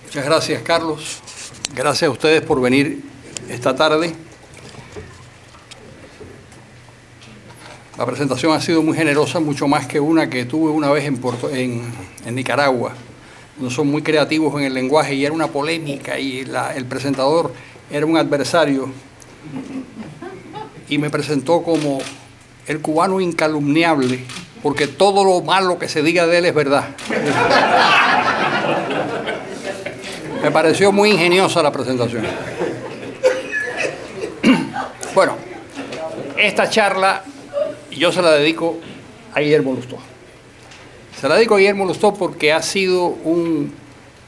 Muchas gracias, Carlos. Gracias a ustedes por venir esta tarde. La presentación ha sido muy generosa, mucho más que una que tuve una vez en Nicaragua. No son muy creativos en el lenguaje y era una polémica y el presentador era un adversario y me presentó como el cubano incalumniable, porque todo lo malo que se diga de él es verdad. Me pareció muy ingeniosa la presentación. Bueno, esta charla yo se la dedico a Guillermo Lustó. Se la dedico a Guillermo Lustó porque ha sido un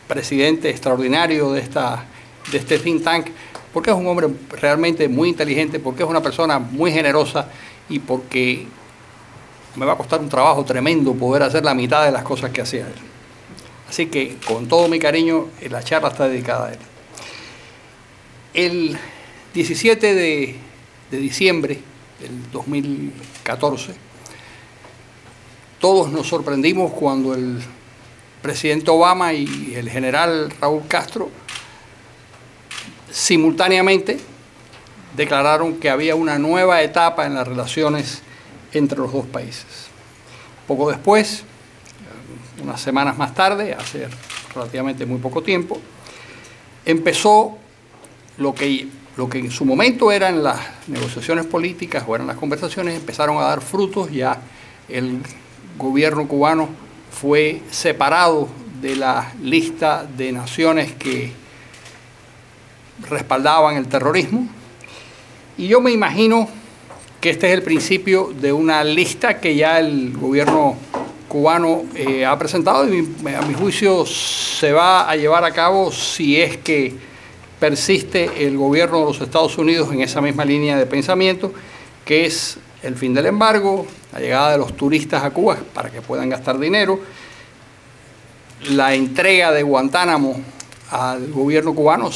presidente extraordinario de este think tank, porque es un hombre realmente muy inteligente, porque es una persona muy generosa y porque me va a costar un trabajo tremendo poder hacer la mitad de las cosas que hacía él. Así que, con todo mi cariño, la charla está dedicada a él. El 17 de diciembre del 2014, todos nos sorprendimos cuando el presidente Obama y el general Raúl Castro simultáneamente declararon que había una nueva etapa en las relaciones entre los dos países. Poco después, unas semanas más tarde, hace relativamente muy poco tiempo, empezó lo que en su momento eran las negociaciones políticas o eran las conversaciones, empezaron a dar frutos. Ya el gobierno cubano fue separado de la lista de naciones que respaldaban el terrorismo, y yo me imagino que este es el principio de una lista que ya el gobierno cubano ha presentado y a mi juicio se va a llevar a cabo si es que persiste el gobierno de los Estados Unidos en esa misma línea de pensamiento, que es el fin del embargo, la llegada de los turistas a Cuba para que puedan gastar dinero, la entrega de Guantánamo al gobierno cubano.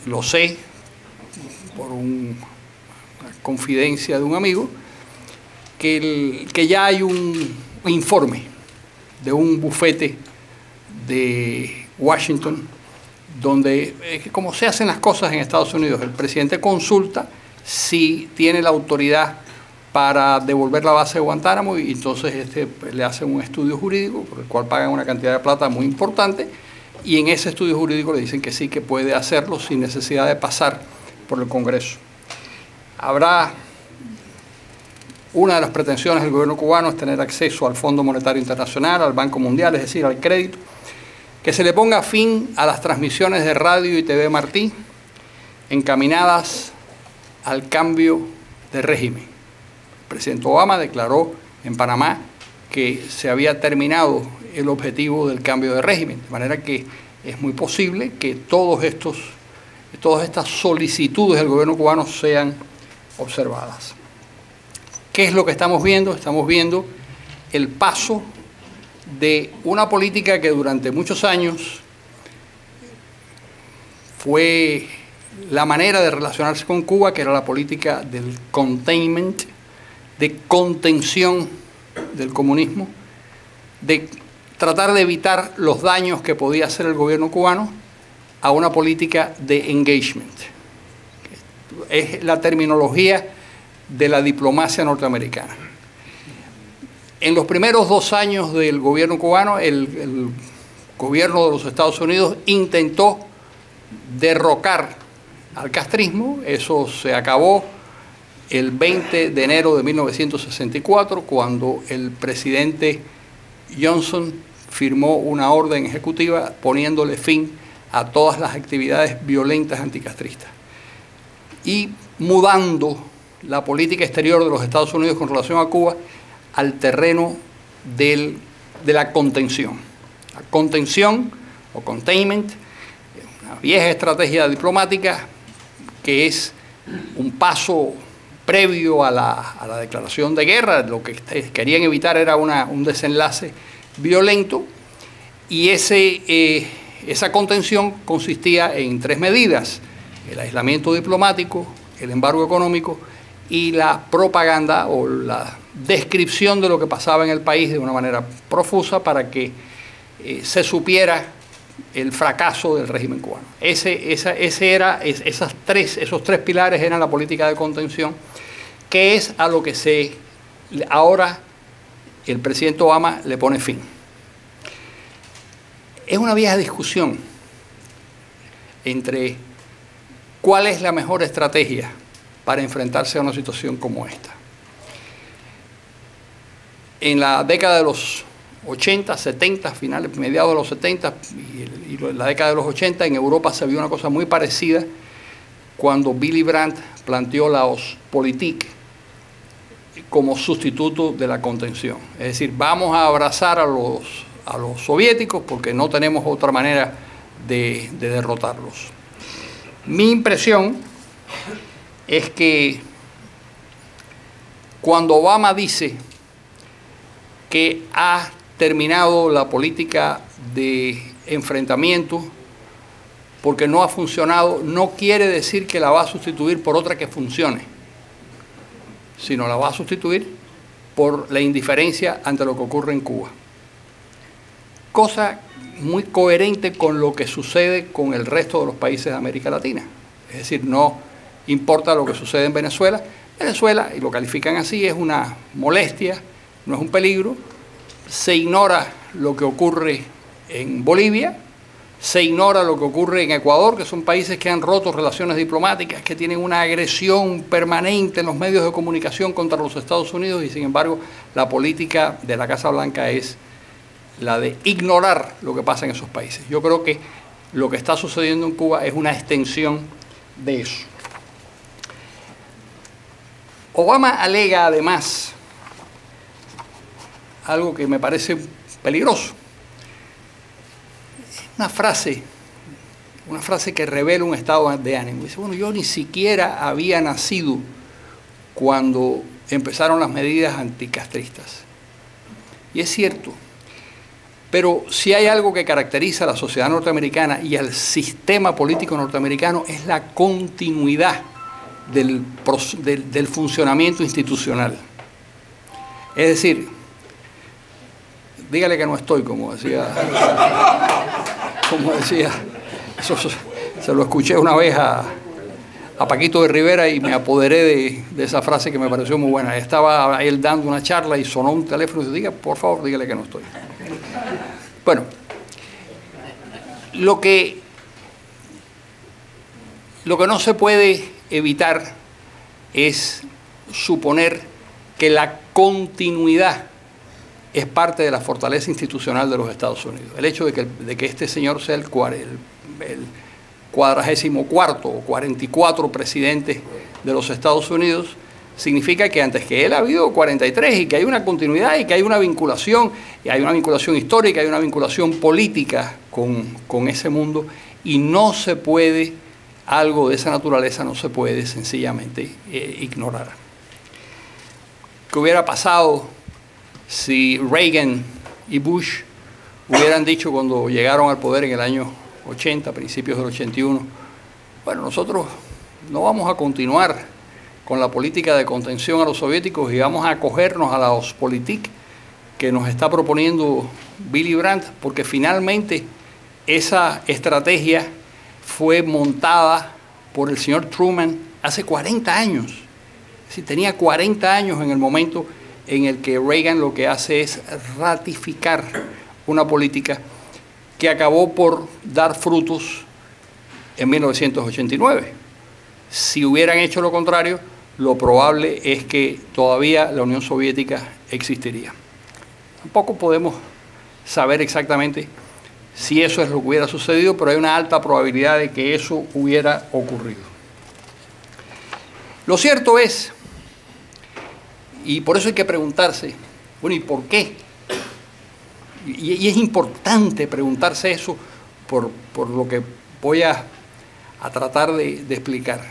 Lo sé por una confidencia de un amigo, que ya hay un informe de un bufete de Washington donde, como se hacen las cosas en Estados Unidos, el presidente consulta si tiene la autoridad para devolver la base de Guantánamo y entonces le hacen un estudio jurídico por el cual pagan una cantidad de plata muy importante, y en ese estudio jurídico le dicen que sí, que puede hacerlo sin necesidad de pasar por el Congreso. Una de las pretensiones del gobierno cubano es tener acceso al Fondo Monetario Internacional, al Banco Mundial, es decir, al crédito, que se le ponga fin a las transmisiones de radio y TV Martí encaminadas al cambio de régimen. El presidente Obama declaró en Panamá que se había terminado el objetivo del cambio de régimen, de manera que es muy posible que todas estas solicitudes del gobierno cubano sean observadas. ¿Qué es lo que estamos viendo? Estamos viendo el paso de una política que durante muchos años fue la manera de relacionarse con Cuba, que era la política del containment, de contención del comunismo, de tratar de evitar los daños que podía hacer el gobierno cubano, a una política de engagement. Es la terminología de la diplomacia norteamericana. En los primeros 2 años del gobierno cubano, el gobierno de los Estados Unidos intentó derrocar al castrismo. Eso se acabó el 20 de enero de 1964, cuando el presidente Johnson firmó una orden ejecutiva poniéndole fin a todas las actividades violentas anticastristas y mudando la política exterior de los Estados Unidos con relación a Cuba al terreno de la contención. La contención o containment, una vieja estrategia diplomática que es un paso previo a la declaración de guerra. Lo que querían evitar era un desenlace violento, y esa contención consistía en 3 medidas: el aislamiento diplomático, el embargo económico y la propaganda o la descripción de lo que pasaba en el país de una manera profusa para que se supiera el fracaso del régimen cubano. Esos tres pilares eran la política de contención, que es a lo que ahora el presidente Obama le pone fin. Es una vieja discusión entre cuál es la mejor estrategia para enfrentarse a una situación como esta. En la década de los 80, 70, mediados de los 70 y la década de los 80, en Europa se vio una cosa muy parecida cuando Willy Brandt planteó la Ostpolitik como sustituto de la contención. Es decir, vamos a abrazar a los soviéticos porque no tenemos otra manera de derrotarlos. Mi impresión es que cuando Obama dice que ha terminado la política de enfrentamiento porque no ha funcionado, no quiere decir que la va a sustituir por otra que funcione, sino la va a sustituir por la indiferencia ante lo que ocurre en Cuba. Cosa muy coherente con lo que sucede con el resto de los países de América Latina. Es decir, no importa lo que sucede en Venezuela. Venezuela, y lo califican así, es una molestia, no es un peligro. Se ignora lo que ocurre en Bolivia, se ignora lo que ocurre en Ecuador, que son países que han roto relaciones diplomáticas, que tienen una agresión permanente en los medios de comunicación contra los Estados Unidos, y sin embargo la política de la Casa Blanca es la de ignorar lo que pasa en esos países. Yo creo que lo que está sucediendo en Cuba es una extensión de eso. Obama alega además algo que me parece peligroso. Una frase que revela un estado de ánimo. Dice, bueno, yo ni siquiera había nacido cuando empezaron las medidas anticastristas. Y es cierto. Pero si hay algo que caracteriza a la sociedad norteamericana y al sistema político norteamericano es la continuidad del funcionamiento institucional. Es decir, dígale que no estoy, como decía, eso se lo escuché una vez a Paquito de Rivera y me apoderé de esa frase que me pareció muy buena. Estaba él dando una charla y sonó un teléfono y dice, por favor, dígale que no estoy. Bueno, lo que no se puede evitar es suponer que la continuidad es parte de la fortaleza institucional de los Estados Unidos. El hecho de que este señor sea el 44º o 44 presidente de los Estados Unidos significa que antes que él ha habido 43 y que hay una continuidad y que hay una vinculación, y hay una vinculación histórica, hay una vinculación política con ese mundo, y no se puede, algo de esa naturaleza no se puede sencillamente ignorar. ¿Qué hubiera pasado si Reagan y Bush hubieran dicho cuando llegaron al poder en el año 80, principios del 81, bueno, nosotros no vamos a continuar con la política de contención a los soviéticos y vamos a acogernos a la Ostpolitik que nos está proponiendo Willy Brandt, porque finalmente esa estrategia fue montada por el señor Truman hace 40 años. Es decir, tenía 40 años en el momento en el que Reagan lo que hace es ratificar una política que acabó por dar frutos en 1989. Si hubieran hecho lo contrario, lo probable es que todavía la Unión Soviética existiría. Tampoco podemos saber exactamente si eso es lo que hubiera sucedido, pero hay una alta probabilidad de que eso hubiera ocurrido. Lo cierto es, y por eso hay que preguntarse, bueno, ¿y por qué? Y es importante preguntarse eso por lo que voy a tratar de explicar.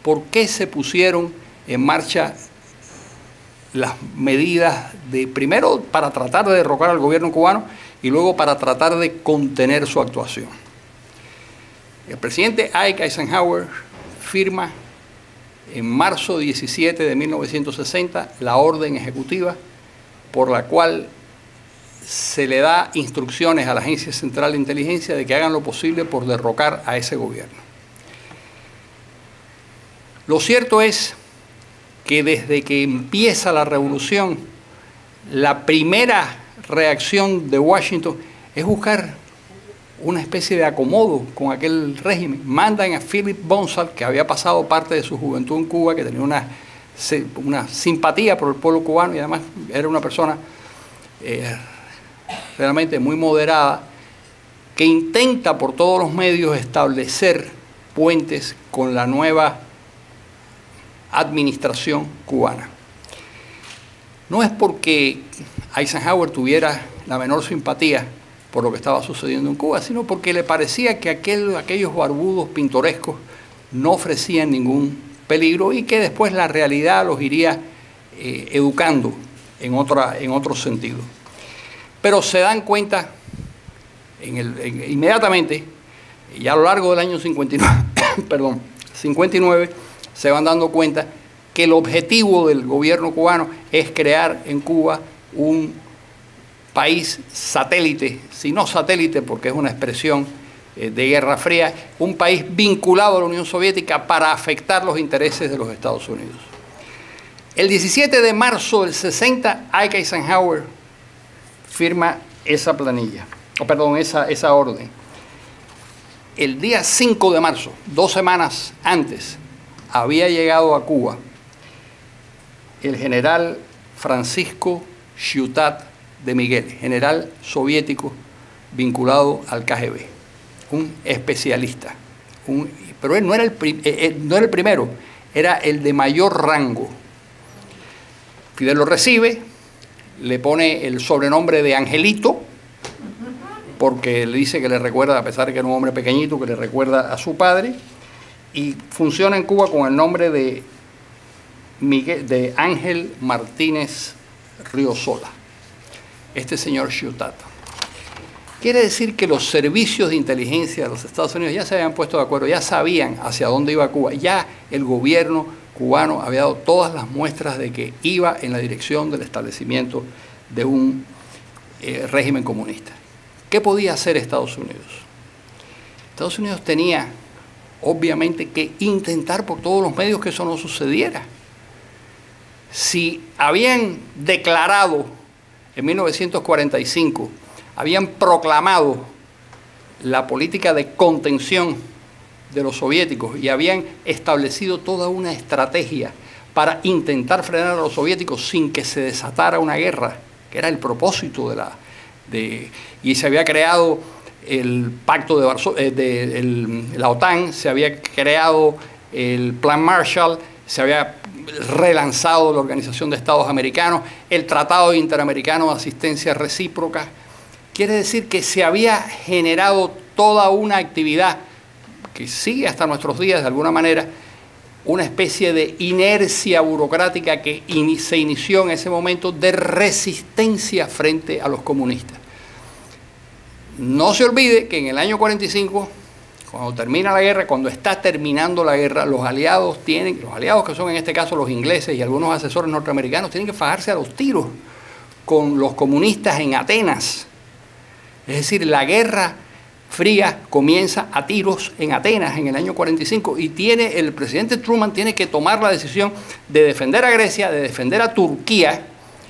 ¿Por qué se pusieron en marcha las medidas primero para tratar de derrocar al gobierno cubano y luego para tratar de contener su actuación? El presidente Ike Eisenhower firma en marzo 17 de 1960 la orden ejecutiva por la cual se le da instrucciones a la Agencia Central de Inteligencia de que hagan lo posible por derrocar a ese gobierno. Lo cierto es que desde que empieza la revolución, la primera reacción de Washington es buscar una especie de acomodo con aquel régimen. Mandan a Philip Bonsall, que había pasado parte de su juventud en Cuba, que tenía una simpatía por el pueblo cubano y además era una persona realmente muy moderada, que intenta por todos los medios establecer puentes con la nueva administración cubana. No es porque Eisenhower tuviera la menor simpatía por lo que estaba sucediendo en Cuba, sino porque le parecía que aquellos barbudos pintorescos no ofrecían ningún peligro y que después la realidad los iría educando en otro sentido. Pero se dan cuenta inmediatamente, ya a lo largo del año 59, se van dando cuenta que el objetivo del gobierno cubano es crear en Cuba un país satélite, si no satélite porque es una expresión de Guerra Fría, un país vinculado a la Unión Soviética para afectar los intereses de los Estados Unidos. El 17 de marzo del 60, Ike Eisenhower firma esa planilla, esa orden. El día 5 de marzo, 2 semanas antes, había llegado a Cuba el general Francisco Ciutat de Miguel, general soviético vinculado al KGB, un especialista, pero él no era el primero, era el de mayor rango. Fidel lo recibe, le pone el sobrenombre de Angelito, porque le dice que le recuerda, a pesar de que era un hombre pequeñito, que le recuerda a su padre, y funciona en Cuba con el nombre de Ángel Martínez Riosola, este señor Ciutat. Quiere decir que los servicios de inteligencia de los Estados Unidos ya se habían puesto de acuerdo, ya sabían hacia dónde iba Cuba, ya el gobierno cubano había dado todas las muestras de que iba en la dirección del establecimiento de un régimen comunista. ¿Qué podía hacer Estados Unidos? Estados Unidos tenía, obviamente, que intentar por todos los medios que eso no sucediera. Si habían declarado en 1945, habían proclamado la política de contención de los soviéticos y habían establecido toda una estrategia para intentar frenar a los soviéticos sin que se desatara una guerra, que era el propósito y se había creado el pacto de la OTAN, se había creado el Plan Marshall, se había relanzado la Organización de Estados Americanos, el Tratado Interamericano de Asistencia Recíproca. Quiere decir que se había generado toda una actividad que sigue hasta nuestros días de alguna manera, una especie de inercia burocrática que se inició en ese momento de resistencia frente a los comunistas. No se olvide que en el año 45, cuando termina la guerra, cuando está terminando la guerra, los aliados que son en este caso los ingleses y algunos asesores norteamericanos, tienen que fajarse a los tiros con los comunistas en Atenas. Es decir, la Guerra Fría comienza a tiros en Atenas en el año 45 y el presidente Truman tiene que tomar la decisión de defender a Grecia, de defender a Turquía,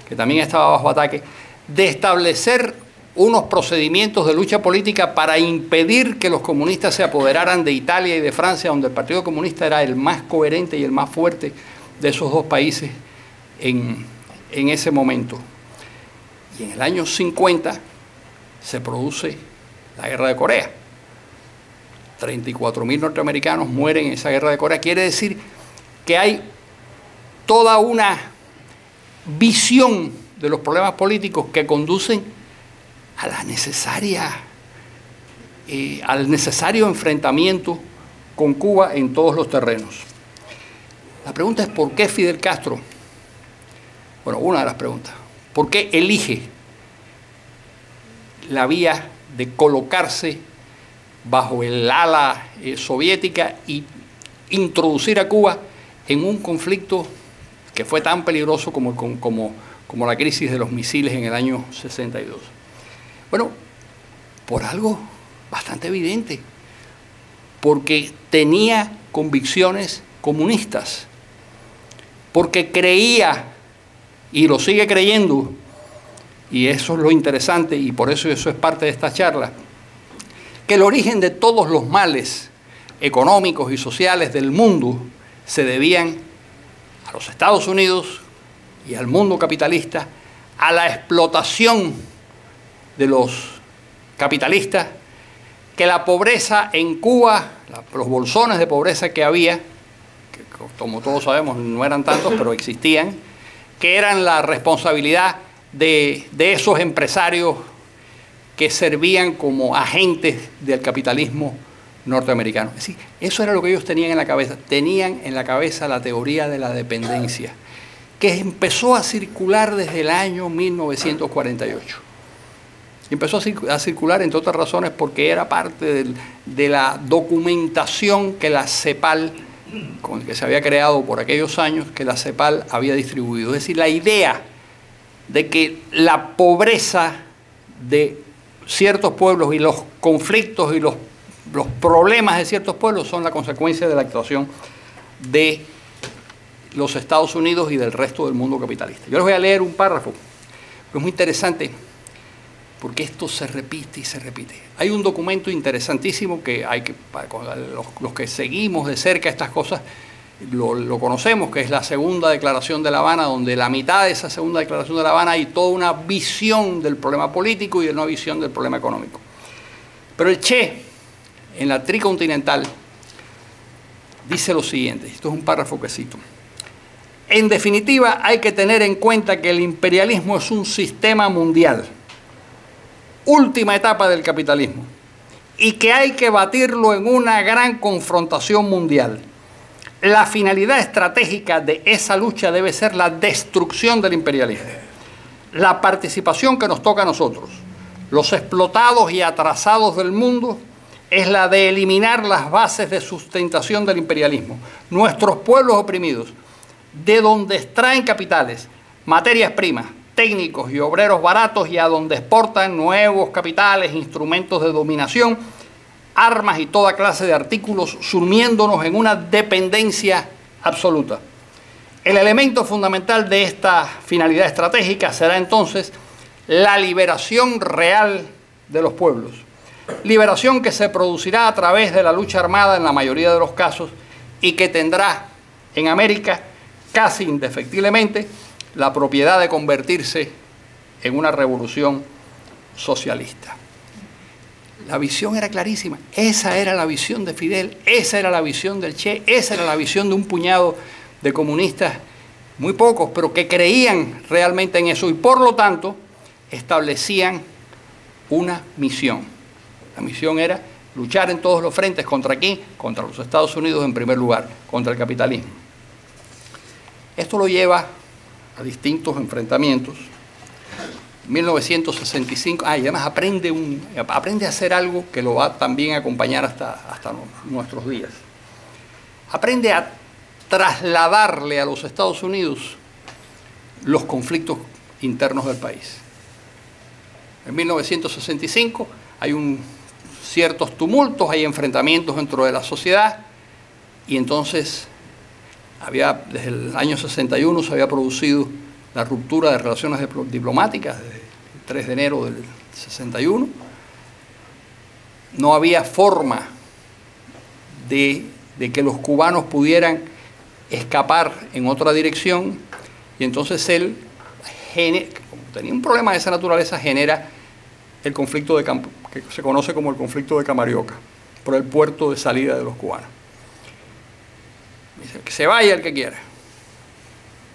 que también estaba bajo ataque, de establecer unos procedimientos de lucha política para impedir que los comunistas se apoderaran de Italia y de Francia, donde el Partido Comunista era el más coherente y el más fuerte de esos dos países en ese momento. Y en el año 50 se produce la Guerra de Corea. 34.000 norteamericanos mueren en esa Guerra de Corea. Quiere decir que hay toda una visión de los problemas políticos que conducen a al necesario enfrentamiento con Cuba en todos los terrenos. La pregunta es ¿por qué Fidel Castro? Bueno, una de las preguntas. ¿Por qué elige la vía de colocarse bajo el ala soviética y introducir a Cuba en un conflicto que fue tan peligroso como la crisis de los misiles en el año 62? Bueno, por algo bastante evidente, porque tenía convicciones comunistas, porque creía, y lo sigue creyendo, y eso es lo interesante, y por eso es parte de esta charla, que el origen de todos los males económicos y sociales del mundo se debían a los Estados Unidos y al mundo capitalista, a la explotación de los capitalistas, que la pobreza en Cuba, los bolsones de pobreza que había, que como todos sabemos no eran tantos, pero existían, que eran la responsabilidad de esos empresarios que servían como agentes del capitalismo norteamericano. Es decir, eso era lo que ellos tenían en la cabeza. Tenían en la cabeza la teoría de la dependencia, que empezó a circular desde el año 1948. Y empezó a circular, entre otras razones, porque era parte de la documentación que la CEPAL, con el que se había creado por aquellos años, que la CEPAL había distribuido. Es decir, la idea de que la pobreza de ciertos pueblos y los conflictos y los problemas de ciertos pueblos son la consecuencia de la actuación de los Estados Unidos y del resto del mundo capitalista. Yo les voy a leer un párrafo, que es muy interesante, porque esto se repite y se repite. Hay un documento interesantísimo que hay que, los que seguimos de cerca estas cosas, lo conocemos, que es la Segunda Declaración de La Habana, donde la mitad de esa Segunda Declaración de La Habana hay toda una visión del problema político y una visión del problema económico. Pero el Che, en la Tricontinental, dice lo siguiente, esto es un párrafo que cito: en definitiva, hay que tener en cuenta que el imperialismo es un sistema mundial, última etapa del capitalismo, y que hay que batirlo en una gran confrontación mundial. La finalidad estratégica de esa lucha debe ser la destrucción del imperialismo. La participación que nos toca a nosotros, los explotados y atrasados del mundo, es la de eliminar las bases de sustentación del imperialismo. Nuestros pueblos oprimidos, de donde extraen capitales, materias primas, técnicos y obreros baratos, y a donde exportan nuevos capitales, instrumentos de dominación, armas y toda clase de artículos, sumiéndonos en una dependencia absoluta. El elemento fundamental de esta finalidad estratégica será entonces la liberación real de los pueblos. Liberación que se producirá a través de la lucha armada en la mayoría de los casos y que tendrá en América casi indefectiblemente la propiedad de convertirse en una revolución socialista. La visión era clarísima. Esa era la visión de Fidel, esa era la visión del Che, esa era la visión de un puñado de comunistas, muy pocos, pero que creían realmente en eso y por lo tanto establecían una misión. La misión era luchar en todos los frentes. ¿Contra quién? Contra los Estados Unidos en primer lugar, contra el capitalismo. Esto lo lleva a distintos enfrentamientos. 1965, y además aprende a hacer algo que lo va también a acompañar hasta nuestros días. Aprende a trasladarle a los Estados Unidos los conflictos internos del país. En 1965 hay ciertos tumultos, hay enfrentamientos dentro de la sociedad, y entonces desde el año 61 se había producido la ruptura de relaciones diplomáticas desde el 3 de enero del 61. No había forma de que los cubanos pudieran escapar en otra dirección, y entonces él, como tenía un problema de esa naturaleza, genera el conflicto que se conoce como el conflicto de Camarioca, por el puerto de salida de los cubanos. Dice, que se vaya el que quiera.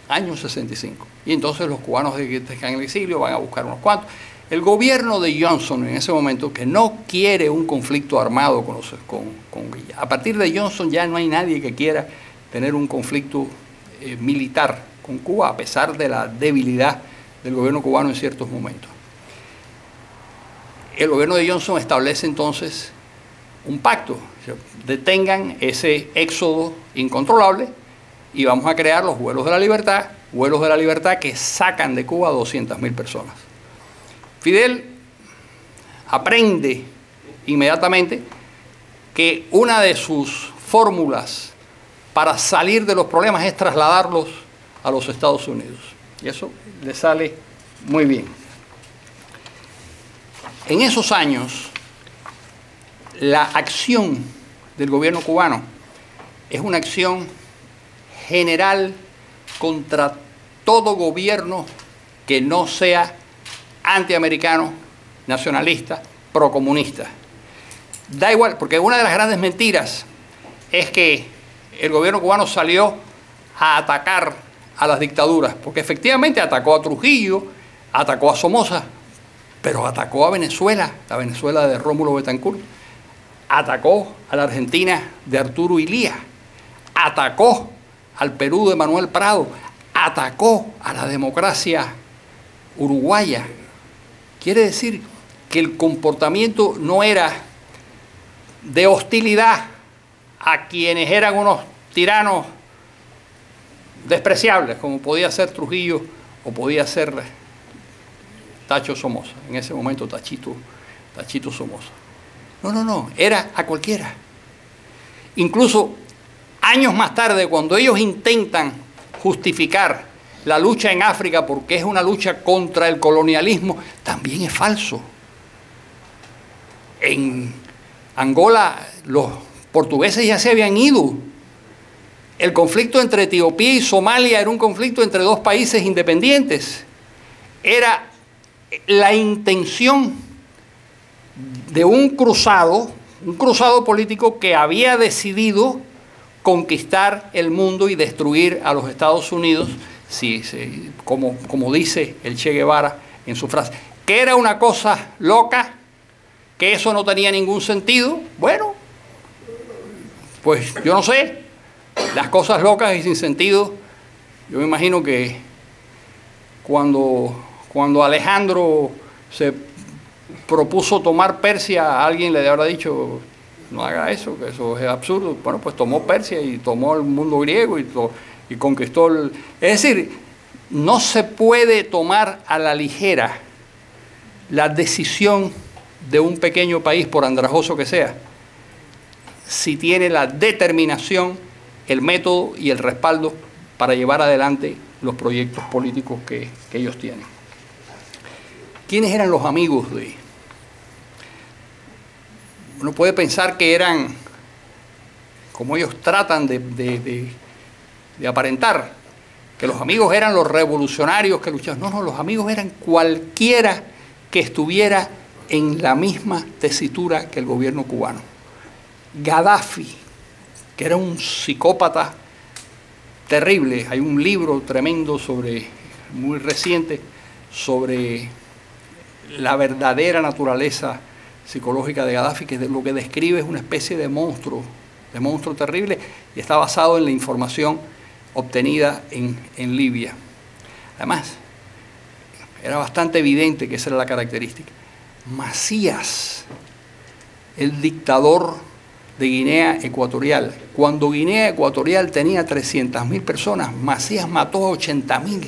Año 65. Y entonces los cubanos que están en el exilio van a buscar unos cuantos. El gobierno de Johnson en ese momento, que no quiere un conflicto armado con Villa. A partir de Johnson ya no hay nadie que quiera tener un conflicto militar con Cuba, a pesar de la debilidad del gobierno cubano en ciertos momentos. El gobierno de Johnson establece entonces un pacto. Detengan ese éxodo incontrolable y vamos a crear los vuelos de la libertad que sacan de Cuba a 200.000 personas. Fidel aprende inmediatamente que una de sus fórmulas para salir de los problemas es trasladarlos a los Estados Unidos. Y eso le sale muy bien. En esos años, la acción del gobierno cubano es una acción general contra todo gobierno que no sea antiamericano, nacionalista, procomunista. Da igual, porque una de las grandes mentiras es que el gobierno cubano salió a atacar a las dictaduras, porque efectivamente atacó a Trujillo, atacó a Somoza, pero atacó a Venezuela, la Venezuela de Rómulo Betancourt, atacó a la Argentina de Arturo Illia, atacó al Perú de Manuel Prado, atacó a la democracia uruguaya. Quiere decir que el comportamiento no era de hostilidad a quienes eran unos tiranos despreciables, como podía ser Trujillo o podía ser Tacho Somoza, en ese momento Tachito Somoza. No, era a cualquiera. Incluso años más tarde, cuando ellos intentan justificar la lucha en África porque es una lucha contra el colonialismo, también es falso. En Angola los portugueses ya se habían ido. El conflicto entre Etiopía y Somalia era un conflicto entre dos países independientes. Era la intención de un cruzado político que había decidido conquistar el mundo y destruir a los Estados Unidos, como dice el Che Guevara en su frase, que era una cosa loca, que eso no tenía ningún sentido. Bueno, pues yo no sé, las cosas locas y sin sentido, yo me imagino que cuando Alejandro se propuso tomar Persia, alguien le habrá dicho, no haga eso, que eso es absurdo. Bueno, pues tomó Persia y tomó el mundo griego y conquistó el... Es decir, no se puede tomar a la ligera la decisión de un pequeño país, por andrajoso que sea, si tiene la determinación, el método y el respaldo para llevar adelante los proyectos políticos que ellos tienen. ¿Quiénes eran los amigos de...? Uno puede pensar que eran, como ellos tratan de aparentar, que los amigos eran los revolucionarios que luchaban. No, los amigos eran cualquiera que estuviera en la misma tesitura que el gobierno cubano. Gaddafi, que era un psicópata terrible. Hay un libro tremendo muy reciente, sobre la verdadera naturaleza psicológica de Gaddafi, que lo que describe es una especie de monstruo terrible, y está basado en la información obtenida en Libia. Además, era bastante evidente que esa era la característica. Macías, el dictador de Guinea Ecuatorial, cuando Guinea Ecuatorial tenía 300.000 personas, Macías mató a 80.000.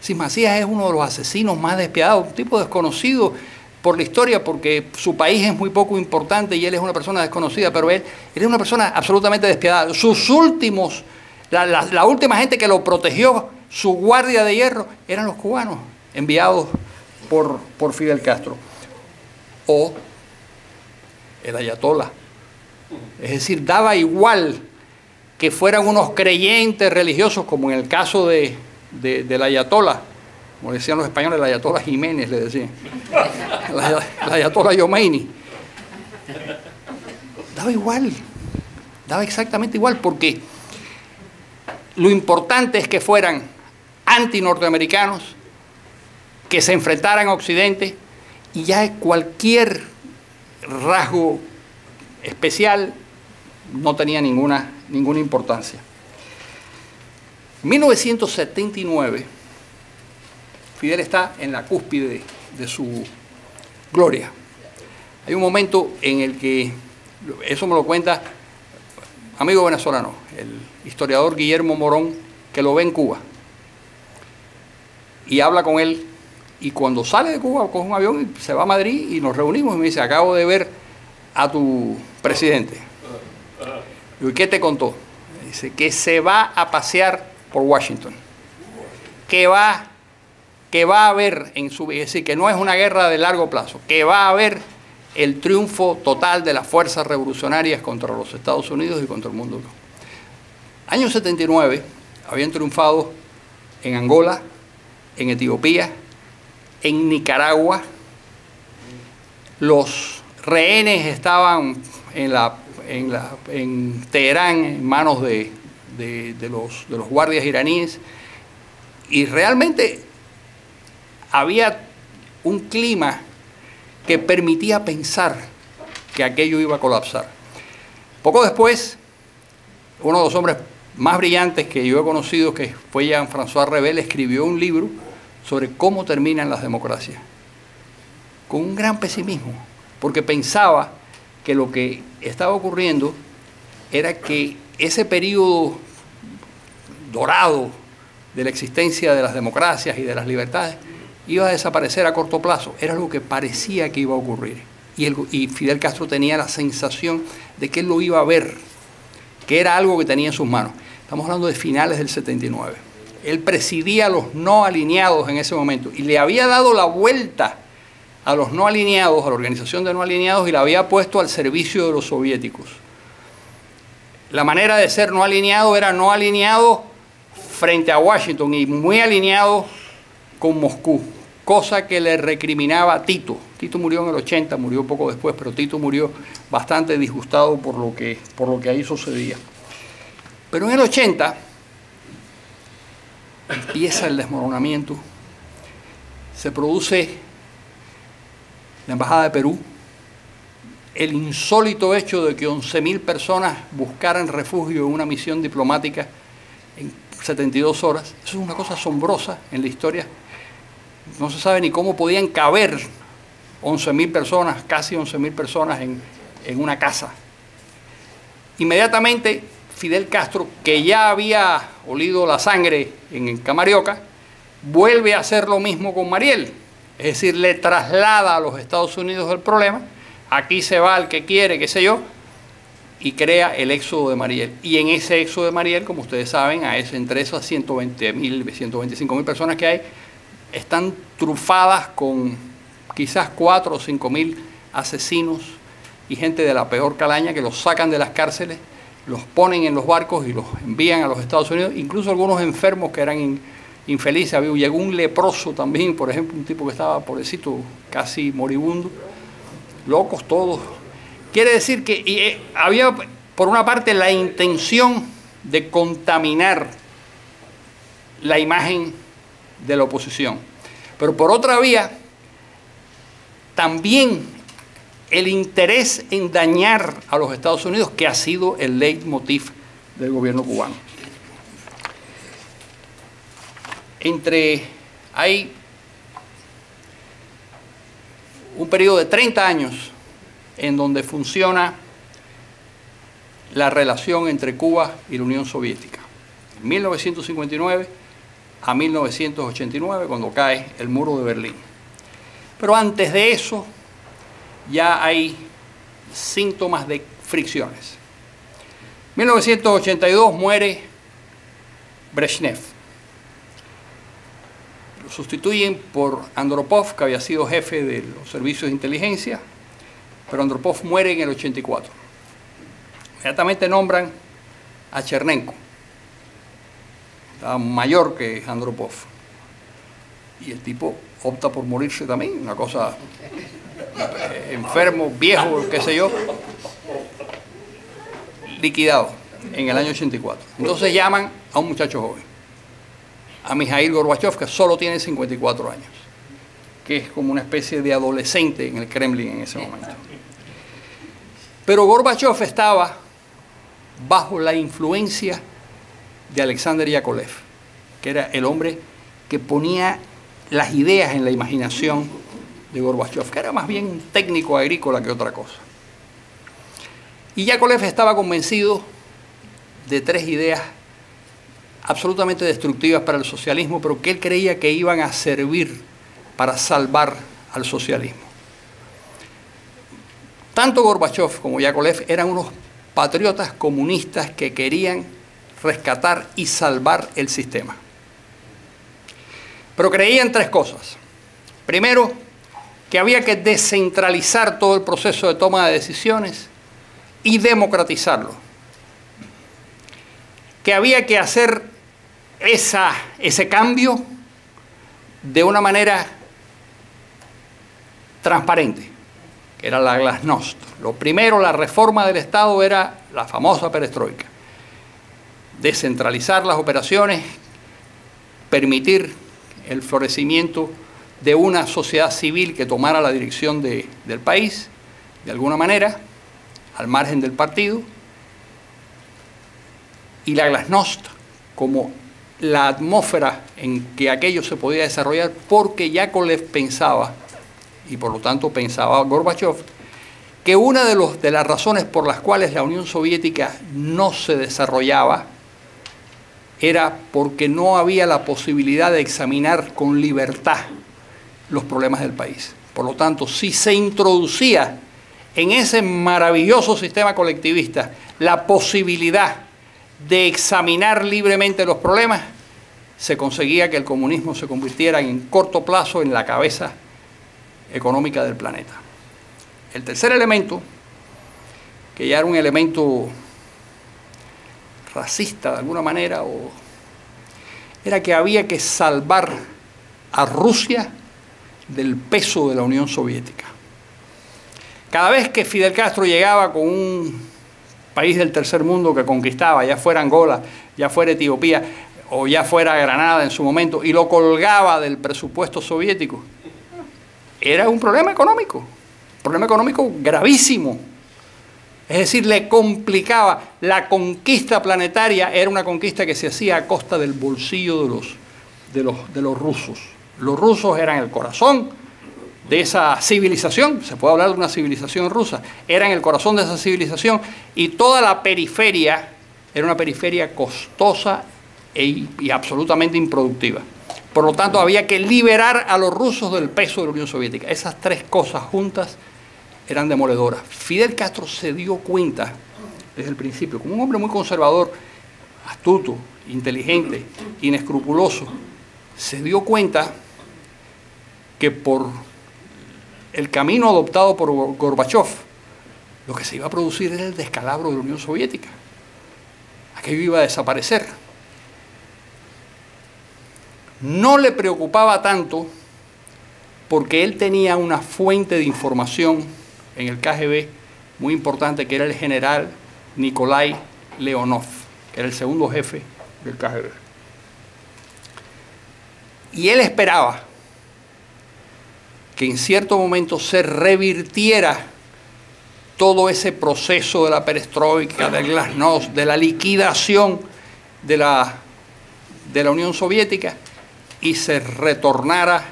Si Macías es uno de los asesinos más despiadados, un tipo desconocido por la historia, porque su país es muy poco importante y él es una persona desconocida, pero él es una persona absolutamente despiadada. Sus últimos, la última gente que lo protegió, su guardia de hierro, eran los cubanos, enviados por Fidel Castro. O el ayatolá. Es decir, daba igual que fueran unos creyentes religiosos, como en el caso del ayatolá, como decían los españoles, el ayatolá Jiménez, le decían, el ayatolá Yomeini. Daba igual, daba exactamente igual, porque lo importante es que fueran antinorteamericanos, que se enfrentaran a Occidente, y ya cualquier rasgo especial no tenía ninguna importancia. En 1979, Fidel está en la cúspide de su gloria. Hay un momento en el que, eso me lo cuenta amigo venezolano, el historiador Guillermo Morón, que lo ve en Cuba, y habla con él Y cuando sale de Cuba, coge un avión y se va a Madrid y nos reunimos y me dice, acabo de ver a tu presidente. ¿Y qué te contó? Dice que se va a pasear por Washington. Que va a haber en su... Es decir, que no es una guerra de largo plazo. Que va a haber el triunfo total de las fuerzas revolucionarias contra los Estados Unidos y contra el mundo. Año 79 habían triunfado en Angola, en Etiopía, en Nicaragua. Los rehenes estaban en Teherán en manos de los guardias iraníes, y realmente había un clima que permitía pensar que aquello iba a colapsar. Poco después, uno de los hombres más brillantes que yo he conocido, que fue Jean-François Revel, escribió un libro sobre cómo terminan las democracias, con un gran pesimismo, porque pensaba que lo que estaba ocurriendo era que ese periodo dorado de la existencia de las democracias y de las libertades iba a desaparecer a corto plazo. Era lo que parecía que iba a ocurrir. Y Fidel Castro tenía la sensación de que él lo iba a ver, que era algo que tenía en sus manos. Estamos hablando de finales del 79. Él presidía a los no alineados en ese momento y le había dado la vuelta a los no alineados, a la organización de no alineados, y la había puesto al servicio de los soviéticos. La manera de ser no alineado era no alineado frente a Washington y muy alineado con Moscú, cosa que le recriminaba a Tito. Tito murió en el 80, murió poco después, pero Tito murió bastante disgustado por lo que ahí sucedía. Pero en el 80 empieza el desmoronamiento, se produce la Embajada de Perú, el insólito hecho de que 11.000 personas buscaran refugio en una misión diplomática en 72 horas. Eso es una cosa asombrosa en la historia. No se sabe ni cómo podían caber 11.000 personas, casi 11.000 personas en una casa. Inmediatamente Fidel Castro, que ya había olido la sangre en Camarioca, vuelve a hacer lo mismo con Mariel. Es decir, le traslada a los Estados Unidos el problema, aquí se va el que quiere, qué sé yo, y crea el éxodo de Mariel. Y en ese éxodo de Mariel, como ustedes saben, entre esas 120.000, 125.000 personas que hay, están trufadas con quizás 4 o 5.000 asesinos y gente de la peor calaña que los sacan de las cárceles, los ponen en los barcos y los envían a los Estados Unidos, incluso algunos enfermos que eran infelices. Llegó un leproso también, por ejemplo, un tipo que estaba, pobrecito, casi moribundo, locos todos. Quiere decir que había, por una parte, la intención de contaminar la imagen de la oposición, pero por otra vía, también el interés en dañar a los Estados Unidos, que ha sido el leitmotiv del gobierno cubano. Hay un periodo de 30 años en donde funciona la relación entre Cuba y la Unión Soviética. En 1959 a 1989, cuando cae el muro de Berlín. Pero antes de eso ya hay síntomas de fricciones. En 1982 muere Brezhnev. Lo sustituyen por Andropov, que había sido jefe de los servicios de inteligencia, pero Andropov muere en el 84. Inmediatamente nombran a Chernenko, estaba mayor que Andropov, y el tipo opta por morirse también, una cosa, enfermo, viejo, qué sé yo, liquidado en el año 84. Entonces llaman a un muchacho joven, a Mikhail Gorbachev, que solo tiene 54 años, que es como una especie de adolescente en el Kremlin en ese momento. Pero Gorbachev estaba bajo la influencia de Alexander Yakovlev, que era el hombre que ponía las ideas en la imaginación de Gorbachev, que era más bien un técnico agrícola que otra cosa. Y Yakovlev estaba convencido de 3 ideas absolutamente destructivas para el socialismo, pero que él creía que iban a servir para salvar al socialismo. Tanto Gorbachov como Yakovlev eran unos patriotas comunistas que querían rescatar y salvar el sistema. Pero creían tres cosas. Primero, que había que descentralizar todo el proceso de toma de decisiones y democratizarlo. Que había que hacer ese cambio de una manera transparente, que era la glasnost. Lo primero, la reforma del Estado era la famosa perestroika. Descentralizar las operaciones, permitir el florecimiento de una sociedad civil que tomara la dirección del país, de alguna manera, al margen del partido, y la glasnost como la atmósfera en que aquello se podía desarrollar, porque Yakovlev pensaba, y por lo tanto pensaba Gorbachov, que una de las razones por las cuales la Unión Soviética no se desarrollaba era porque no había la posibilidad de examinar con libertad los problemas del país. Por lo tanto, si se introducía en ese maravilloso sistema colectivista la posibilidad de examinar libremente los problemas, se conseguía que el comunismo se convirtiera en corto plazo en la cabeza económica del planeta. El tercer elemento, que ya era un elemento racista de alguna manera, era que había que salvar a Rusia del peso de la Unión Soviética. Cada vez que Fidel Castro llegaba con un país del tercer mundo que conquistaba, ya fuera Angola, ya fuera Etiopía o ya fuera Granada en su momento, y lo colgaba del presupuesto soviético, era un problema económico gravísimo. Es decir, le complicaba. La conquista planetaria era una conquista que se hacía a costa del bolsillo de los rusos. Los rusos eran el corazón de esa civilización, se puede hablar de una civilización rusa, eran el corazón de esa civilización, y toda la periferia era una periferia costosa y absolutamente improductiva. Por lo tanto, había que liberar a los rusos del peso de la Unión Soviética. Esas tres cosas juntas eran demoledoras. Fidel Castro se dio cuenta desde el principio, como un hombre muy conservador, astuto, inteligente, inescrupuloso, se dio cuenta que por el camino adoptado por Gorbachov, lo que se iba a producir era el descalabro de la Unión Soviética. Aquello iba a desaparecer. No le preocupaba tanto porque él tenía una fuente de información en el KGB muy importante, que era el general Nikolai Leonov, que era el segundo jefe del KGB. Y él esperaba que en cierto momento se revirtiera todo ese proceso de la perestroika, del glasnost, de la liquidación de la Unión Soviética, y se retornara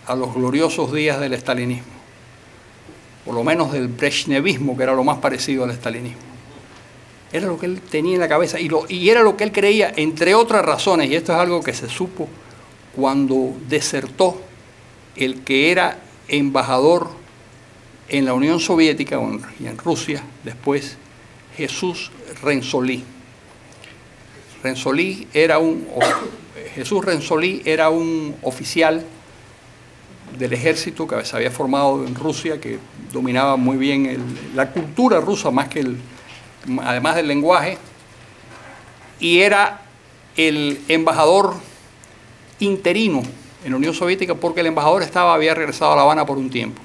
a los gloriosos días del estalinismo, por lo menos del brezhnevismo, que era lo más parecido al estalinismo. Era lo que él tenía en la cabeza y era lo que él creía, entre otras razones, y esto es algo que se supo cuando desertó el que era embajador en la Unión Soviética y en Rusia después, Jesús Renzolí. Jesús Renzolí era un oficial del ejército que se había formado en Rusia, que dominaba muy bien la cultura rusa además del lenguaje, y era el embajador interino en la Unión Soviética porque el embajador había regresado a La Habana por un tiempo.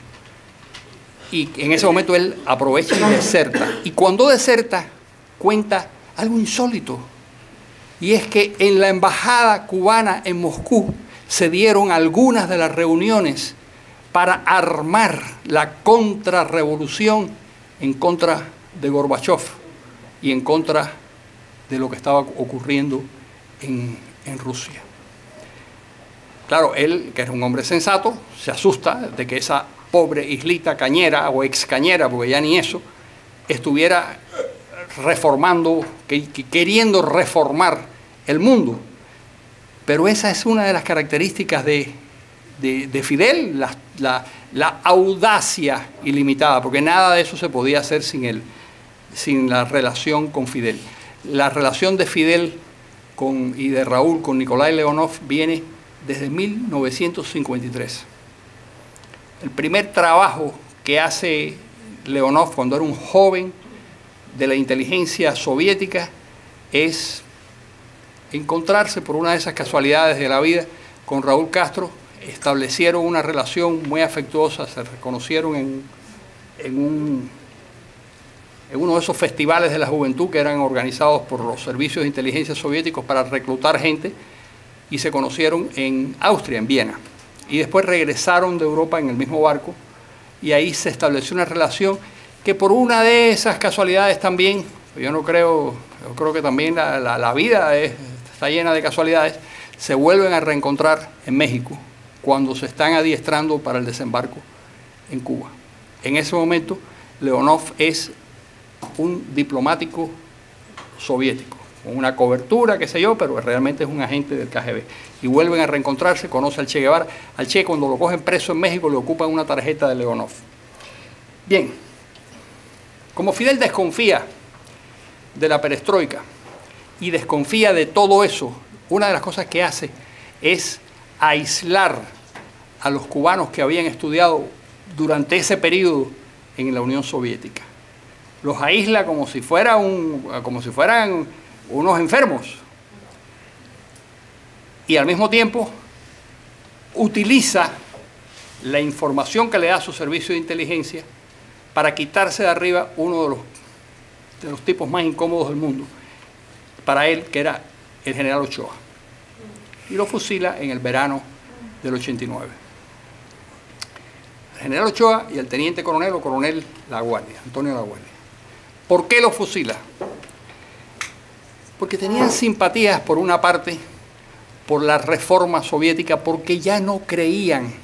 Y en ese momento él aprovecha y deserta. Y cuando deserta, cuenta algo insólito. Y es que en la embajada cubana en Moscú se dieron algunas de las reuniones para armar la contrarrevolución en contra de Gorbachov y en contra de lo que estaba ocurriendo en Rusia. Claro, él, que era un hombre sensato, se asusta de que esa pobre islita cañera o ex cañera, porque ya ni eso, estuviera reformando, queriendo reformar el mundo. Pero esa es una de las características de de Fidel, la audacia ilimitada, porque nada de eso se podía hacer sin la relación con Fidel. La relación de Fidel y de Raúl con Nikolai Leonov viene desde 1953. El primer trabajo que hace Leonov cuando era un joven de la inteligencia soviética es encontrarse por una de esas casualidades de la vida con Raúl Castro. Establecieron una relación muy afectuosa, se reconocieron en uno de esos festivales de la juventud que eran organizados por los servicios de inteligencia soviéticos para reclutar gente, y se conocieron en Austria, en Viena. Y después regresaron de Europa en el mismo barco, y ahí se estableció una relación que por una de esas casualidades también, yo creo que también la vida está llena de casualidades, se vuelven a reencontrar en México cuando se están adiestrando para el desembarco en Cuba. En ese momento, Leonov es un diplomático soviético, con una cobertura, qué sé yo, pero realmente es un agente del KGB. Y vuelven a reencontrarse, conoce al Che Guevara. Al Che, cuando lo cogen preso en México, le ocupan una tarjeta de Leonov. Bien, como Fidel desconfía de la perestroika y desconfía de todo eso, una de las cosas que hace es aislar a los cubanos que habían estudiado durante ese periodo en la Unión Soviética. Los aísla como si fueran unos enfermos. Y al mismo tiempo utiliza la información que le da su servicio de inteligencia para quitarse de arriba uno de los tipos más incómodos del mundo para él, que era el general Ochoa. Y lo fusila en el verano del 89. El general Ochoa y el teniente coronel o coronel Laguardia, Antonio Laguardia. ¿Por qué lo fusila? Porque tenían simpatías, por una parte, por la reforma soviética, porque ya no creían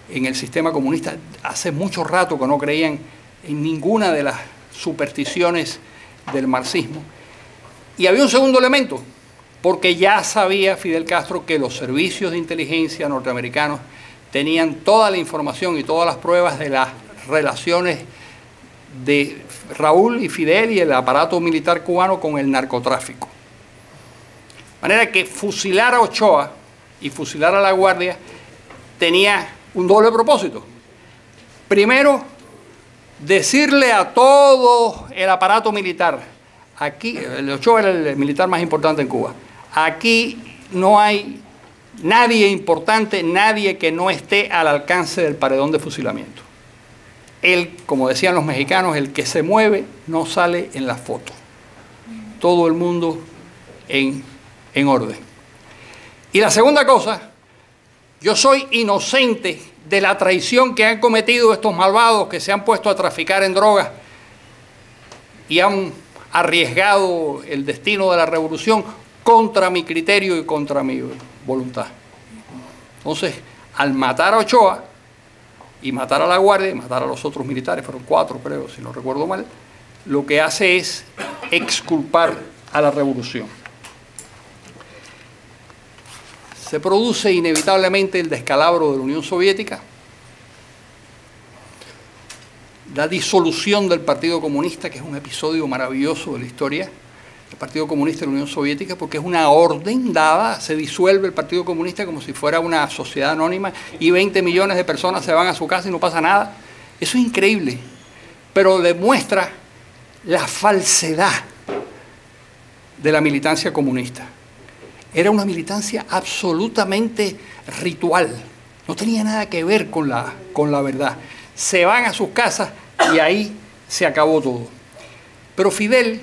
en el sistema comunista. Hace mucho rato que no creían en ninguna de las supersticiones del marxismo. Y había un segundo elemento, porque ya sabía Fidel Castro que los servicios de inteligencia norteamericanos tenían toda la información y todas las pruebas de las relaciones de Raúl y Fidel y el aparato militar cubano con el narcotráfico. De manera que fusilar a Ochoa y fusilar a Laguardia tenía un doble propósito. Primero, decirle a todo el aparato militar, aquí, el Ochoa era el militar más importante en Cuba, aquí no hay nadie importante, nadie que no esté al alcance del paredón de fusilamiento. Él, como decían los mexicanos, el que se mueve no sale en la foto. Todo el mundo en orden. Y la segunda cosa, yo soy inocente de la traición que han cometido estos malvados que se han puesto a traficar en drogas y han arriesgado el destino de la revolución contra mi criterio y contra mi voluntad. Entonces, al matar a Ochoa y matar a Laguardia y matar a los otros militares, fueron 4 creo, si no recuerdo mal, lo que hace es exculpar a la revolución. Se produce inevitablemente el descalabro de la Unión Soviética, la disolución del Partido Comunista, que es un episodio maravilloso de la historia, el Partido Comunista de la Unión Soviética, porque es una orden dada, se disuelve el Partido Comunista como si fuera una sociedad anónima y 20 millones de personas se van a su casa y no pasa nada. Eso es increíble, pero demuestra la falsedad de la militancia comunista. Era una militancia absolutamente ritual, no tenía nada que ver con la verdad. Se van a sus casas y ahí se acabó todo. Pero Fidel,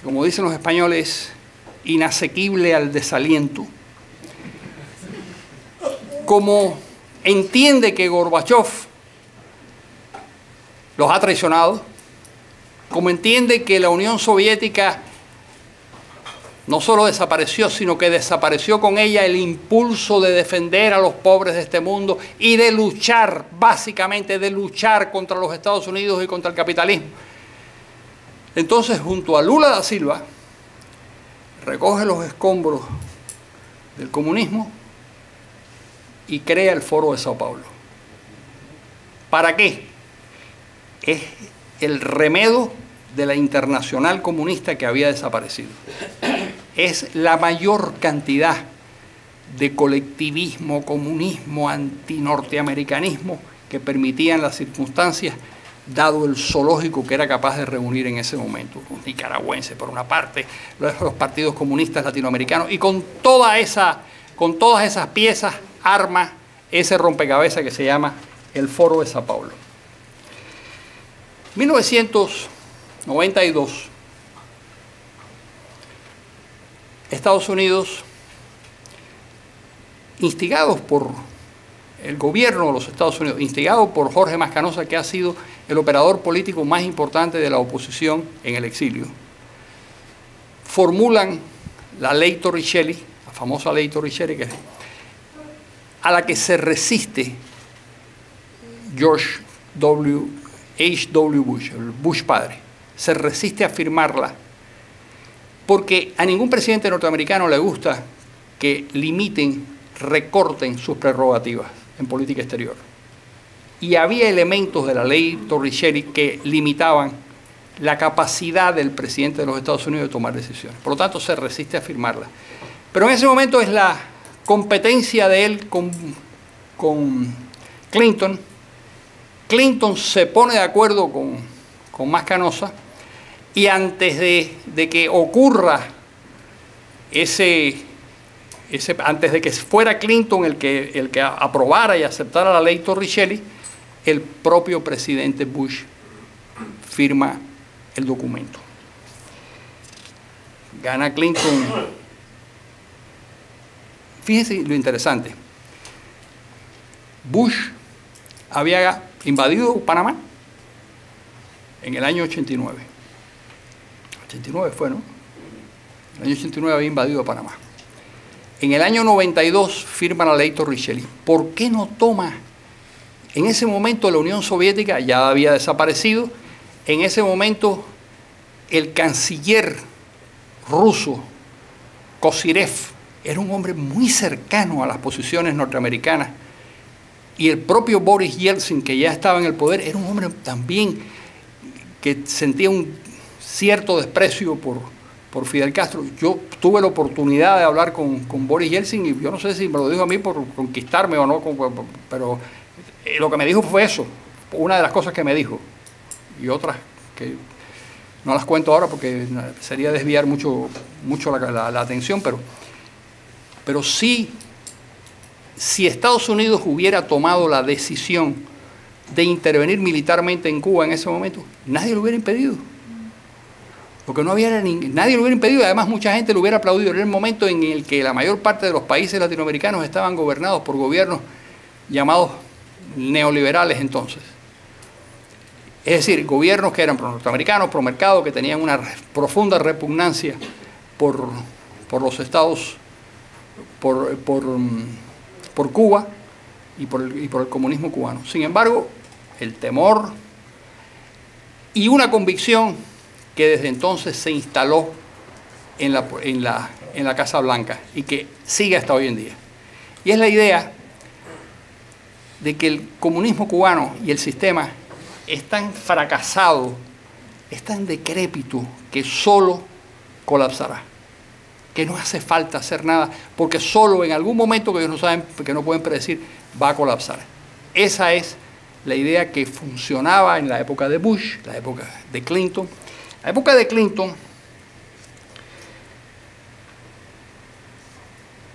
como dicen los españoles, inasequible al desaliento, como entiende que Gorbachov los ha traicionado, como entiende que la Unión Soviética no solo desapareció, sino que desapareció con ella el impulso de defender a los pobres de este mundo y de luchar, básicamente de luchar contra los Estados Unidos y contra el capitalismo. Entonces, junto a Lula da Silva, recoge los escombros del comunismo y crea el Foro de Sao Paulo. ¿Para qué? Es el remedio de la Internacional Comunista que había desaparecido. Es la mayor cantidad de colectivismo, comunismo, antinorteamericanos que permitían las circunstancias, dado el zoológico que era capaz de reunir en ese momento. Los nicaragüenses, por una parte, los partidos comunistas latinoamericanos, y con todas esas piezas, arma ese rompecabezas que se llama el Foro de Sao Paulo. 1992, Estados Unidos, instigados por el gobierno de los Estados Unidos, instigado por Jorge Mascanosa, que ha sido el operador político más importante de la oposición en el exilio, formulan la ley Torricelli, la famosa ley Torricelli, a la que se resiste George H.W. Bush, el Bush padre, se resiste a firmarla, porque a ningún presidente norteamericano le gusta que limiten, recorten sus prerrogativas en política exterior. Y había elementos de la ley Torricelli que limitaban la capacidad del presidente de los Estados Unidos de tomar decisiones. Por lo tanto, se resiste a firmarla. Pero en ese momento es la competencia de él con Clinton. Clinton se pone de acuerdo con Mascanosa, y antes de que ocurra antes de que fuera Clinton el que aprobara y aceptara la ley Torricelli, el propio presidente Bush firma el documento. Gana Clinton. Fíjense lo interesante. Bush había invadido Panamá en el año 89. 89 fue, ¿no? En el año 89 había invadido Panamá. En el año 92 firma la ley Torricelli. ¿Por qué no toma? En ese momento la Unión Soviética ya había desaparecido. En ese momento el canciller ruso, Kozyrev, era un hombre muy cercano a las posiciones norteamericanas. Y el propio Boris Yeltsin, que ya estaba en el poder, era un hombre también que sentía un cierto desprecio por Fidel Castro. Yo tuve la oportunidad de hablar con Boris Yeltsin, y yo no sé si me lo dijo a mí por conquistarme o no, pero lo que me dijo fue eso, una de las cosas que me dijo, y otras que no las cuento ahora porque sería desviar mucho la atención, pero sí, si Estados Unidos hubiera tomado la decisión de intervenir militarmente en Cuba en ese momento, nadie lo hubiera impedido. Porque no había nadie lo hubiera impedido, y además mucha gente lo hubiera aplaudido. Era el momento en el que la mayor parte de los países latinoamericanos estaban gobernados por gobiernos llamados neoliberales entonces. Es decir, gobiernos que eran pro-norteamericanos, pro-mercado, que tenían una profunda repugnancia por los estados, por Cuba y por el comunismo cubano. Sin embargo, el temor y una convicción que desde entonces se instaló en la Casa Blanca y que sigue hasta hoy en día. Y es la idea de que el comunismo cubano y el sistema es tan fracasado, es tan decrépito, que solo colapsará. Que no hace falta hacer nada, porque solo en algún momento que ellos no saben, que no pueden predecir, va a colapsar. Esa es la idea que funcionaba en la época de Bush, la época de Clinton. La época de Clinton,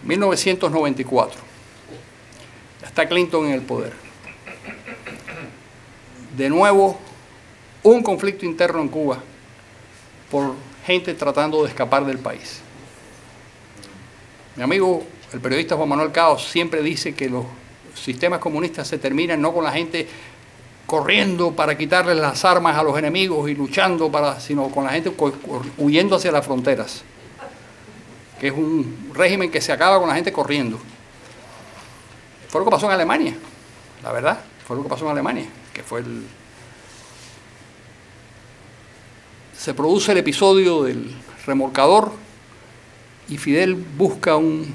1994, ya está Clinton en el poder. De nuevo, un conflicto interno en Cuba por gente tratando de escapar del país. Mi amigo, el periodista Juan Manuel Caos, siempre dice que los sistemas comunistas se terminan no con la gente corriendo para quitarles las armas a los enemigos y luchando sino con la gente huyendo hacia las fronteras, que es un régimen que se acaba con la gente corriendo. Fue lo que pasó en Alemania, la verdad, fue lo que pasó en Alemania, que fue se produce el episodio del remolcador y Fidel busca un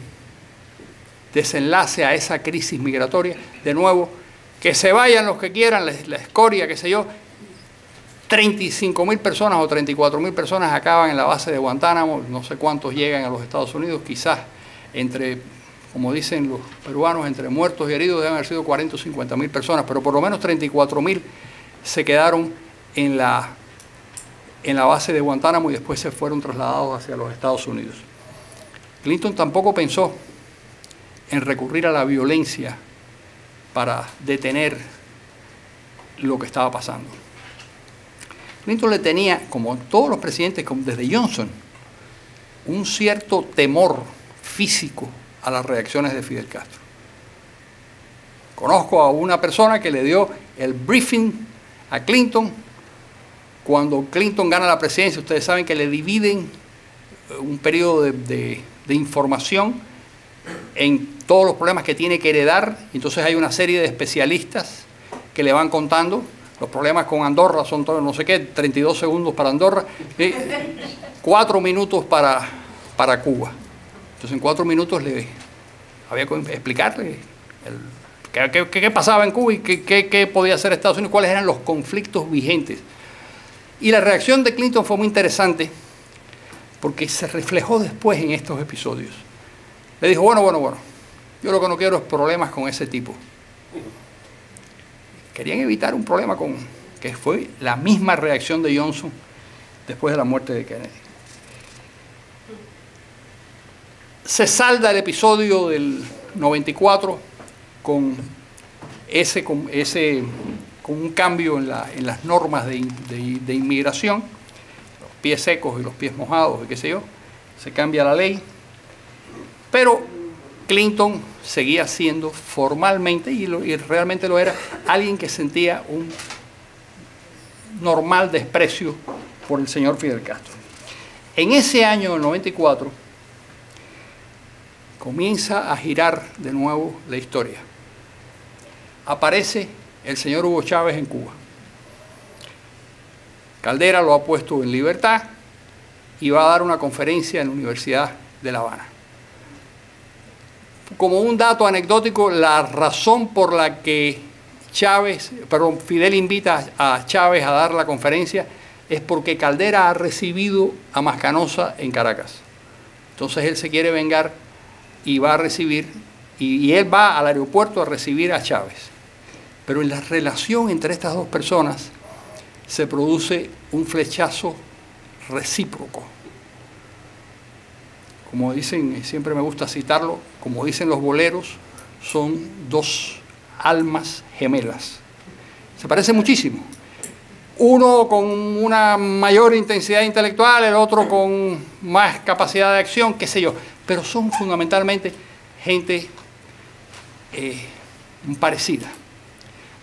desenlace a esa crisis migratoria. De nuevo, que se vayan los que quieran, la escoria, qué sé yo. 35.000 personas o 34.000 personas acaban en la base de Guantánamo, no sé cuántos llegan a los Estados Unidos, quizás entre, como dicen los peruanos, entre muertos y heridos deben haber sido 40 o 50.000 personas, pero por lo menos 34.000 se quedaron en la base de Guantánamo y después se fueron trasladados hacia los Estados Unidos. Clinton tampoco pensó en recurrir a la violencia para detener lo que estaba pasando. Clinton le tenía, como todos los presidentes, como desde Johnson, un cierto temor físico a las reacciones de Fidel Castro. Conozco a una persona que le dio el briefing a Clinton cuando Clinton gana la presidencia. Ustedes saben que le dividen un periodo de información en todos los problemas que tiene que heredar. Entonces hay una serie de especialistas que le van contando. Los problemas con Andorra son todos, no sé qué, 32 segundos para Andorra, 4 minutos para Cuba. Entonces en 4 minutos había que explicarle qué pasaba en Cuba y qué podía hacer Estados Unidos, cuáles eran los conflictos vigentes. Y la reacción de Clinton fue muy interesante porque se reflejó después en estos episodios. Le dijo, bueno, yo lo que no quiero es problemas con ese tipo. Querían evitar un problema que fue la misma reacción de Johnson después de la muerte de Kennedy. Se salda el episodio del 94 con un cambio en las normas de inmigración, los pies secos y los pies mojados y qué sé yo, se cambia la ley, pero Clinton seguía siendo formalmente, y realmente lo era, alguien que sentía un normal desprecio por el señor Fidel Castro. En ese año, el 94, comienza a girar de nuevo la historia. Aparece el señor Hugo Chávez en Cuba. Caldera lo ha puesto en libertad y va a dar una conferencia en la Universidad de La Habana. Como un dato anecdótico, la razón por la que Fidel invita a Chávez a dar la conferencia es porque Caldera ha recibido a Mascanosa en Caracas. Entonces él se quiere vengar y va a recibir, y él va al aeropuerto a recibir a Chávez. Pero en la relación entre estas dos personas se produce un flechazo recíproco. Como dicen, siempre me gusta citarlo, como dicen los boleros, son dos almas gemelas. Se parecen muchísimo. Uno con una mayor intensidad intelectual, el otro con más capacidad de acción, qué sé yo. Pero son fundamentalmente gente parecida.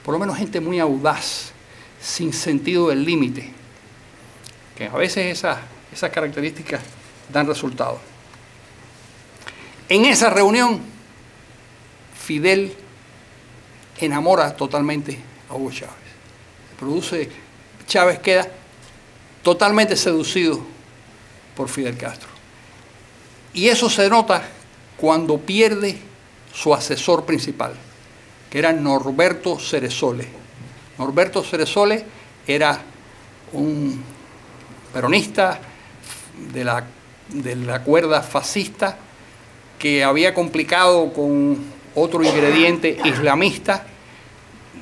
Por lo menos gente muy audaz, sin sentido del límite. Que a veces esas características dan resultados. En esa reunión, Fidel enamora totalmente a Hugo Chávez. Chávez queda totalmente seducido por Fidel Castro. Y eso se nota cuando pierde su asesor principal, que era Norberto Ceresole. Norberto Ceresole era un peronista de la cuerda fascista, que había complicado con otro ingrediente islamista,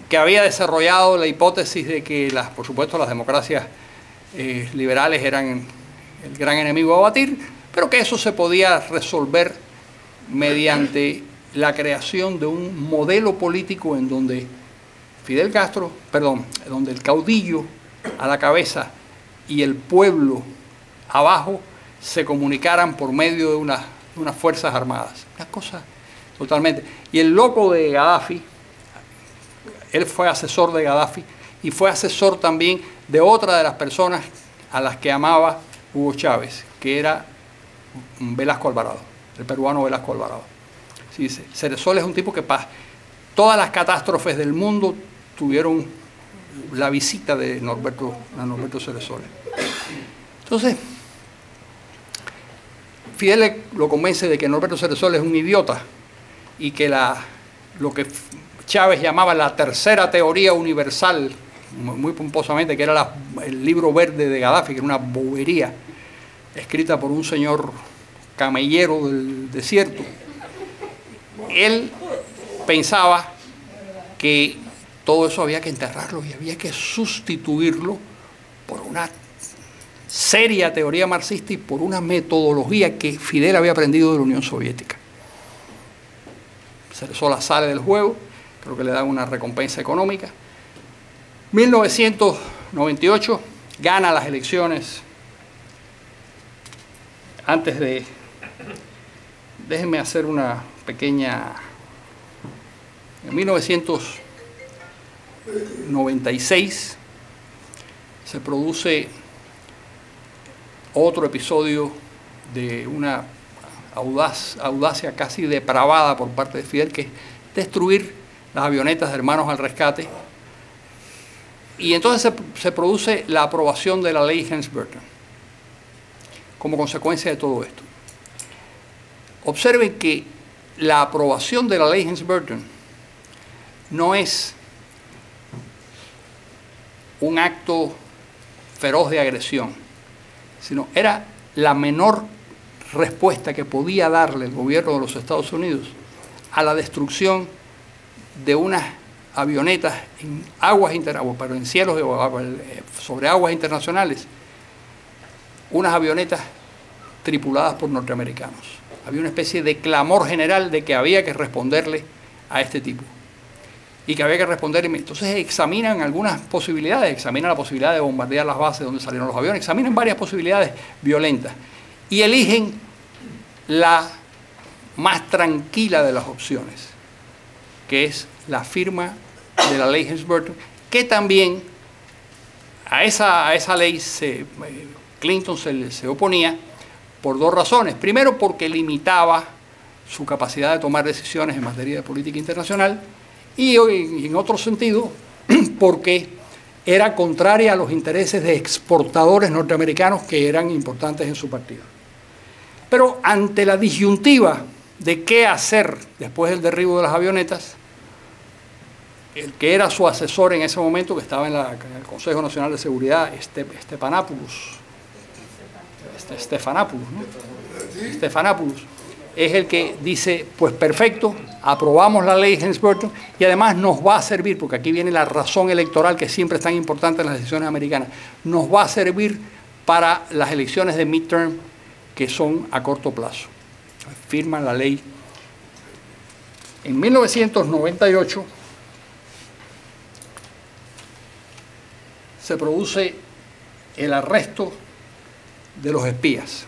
que había desarrollado la hipótesis de que, por supuesto, las democracias liberales eran el gran enemigo a abatir, pero que eso se podía resolver mediante la creación de un modelo político en donde donde el caudillo a la cabeza y el pueblo abajo se comunicaran por medio de unas fuerzas armadas. Una cosa totalmente. Y el loco de Gaddafi, él fue asesor de Gaddafi y fue asesor también de otra de las personas a las que amaba Hugo Chávez, que era Velasco Alvarado, el peruano Velasco Alvarado. Sí, Ceresole es un tipo que todas las catástrofes del mundo tuvieron la visita de Norberto Ceresole. Entonces, Fidel lo convence de que Norberto Ceresole es un idiota y que lo que Chávez llamaba la tercera teoría universal, muy pomposamente, que era el libro verde de Gaddafi, que era una bobería escrita por un señor camellero del desierto. Él pensaba que todo eso había que enterrarlo y había que sustituirlo por una seria teoría marxista y por una metodología que Fidel había aprendido de la Unión Soviética. Cerezola sale del juego, creo que le dan una recompensa económica. 1998 gana las elecciones. Antes de... Déjenme hacer una pequeña... En 1996 se produce otro episodio de una audacia casi depravada por parte de Fidel, que es destruir las avionetas de Hermanos al Rescate. Y entonces se produce la aprobación de la ley Helms-Burton como consecuencia de todo esto. Observen que la aprobación de la ley Helms-Burton no es un acto feroz de agresión, sino era la menor respuesta que podía darle el gobierno de los Estados Unidos a la destrucción de unas avionetas en aguas internacionales, pero en cielos sobre aguas internacionales, unas avionetas tripuladas por norteamericanos. Había una especie de clamor general de que había que responderle a este tipo y que había que responderle. Entonces examinan algunas posibilidades, examinan la posibilidad de bombardear las bases donde salieron los aviones, examinan varias posibilidades violentas y eligen la más tranquila de las opciones, que es la firma de la ley Helms-Burton, que también a esa ley Clinton se oponía por dos razones. Primero, porque limitaba su capacidad de tomar decisiones en materia de política internacional, y en otro sentido, porque era contraria a los intereses de exportadores norteamericanos que eran importantes en su partido. Pero ante la disyuntiva de qué hacer después del derribo de las avionetas, el que era su asesor en ese momento, que estaba en el Consejo Nacional de Seguridad, Stephanopoulos, es el que dice, pues perfecto, aprobamos la ley Helms-Burton y además nos va a servir, porque aquí viene la razón electoral que siempre es tan importante en las decisiones americanas, nos va a servir para las elecciones de midterm que son a corto plazo. Firman la ley. En 1998 se produce el arresto de los espías.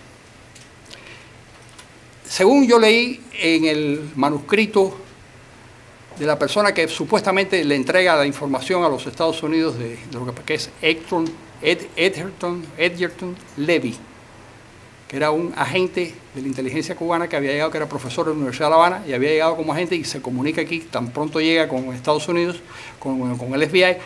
Según yo leí en el manuscrito de la persona que supuestamente le entrega la información a los Estados Unidos de lo que es Edgerton Levy, que era un agente de la inteligencia cubana que había llegado, que era profesor de la Universidad de La Habana, y había llegado como agente y se comunica aquí, tan pronto llega con Estados Unidos, con el FBI,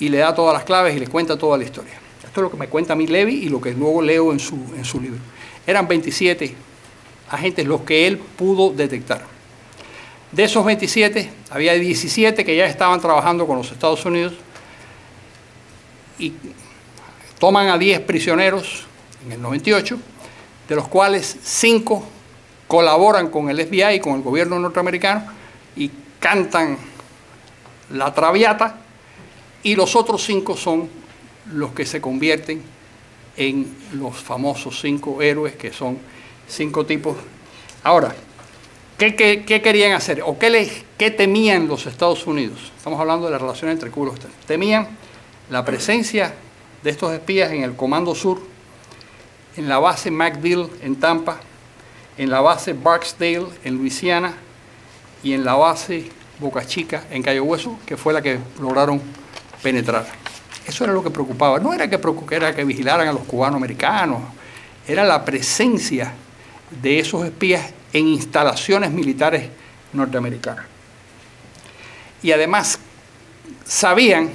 y le da todas las claves y le cuenta toda la historia. Esto es lo que me cuenta a mí Levy y lo que luego leo en su libro. Eran 27 agentes los que él pudo detectar. De esos 27, había 17 que ya estaban trabajando con los Estados Unidos y toman a 10 prisioneros en el 98, de los cuales 5 colaboran con el FBI y con el gobierno norteamericano y cantan la Traviata, y los otros 5 son los que se convierten en los famosos 5 héroes, que son 5 tipos. Ahora, ¿qué querían hacer? ¿O qué temían los Estados Unidos? Estamos hablando de la relación entre Cuba y los Estados Unidos. Temían la presencia de estos espías en el Comando Sur, en la base MacDill en Tampa, en la base Barksdale en Luisiana y en la base Boca Chica en Cayo Hueso, que fue la que lograron penetrar. Eso era lo que preocupaba. No era que vigilaran a los cubanos americanos, era la presencia de esos espías en instalaciones militares norteamericanas. Y además sabían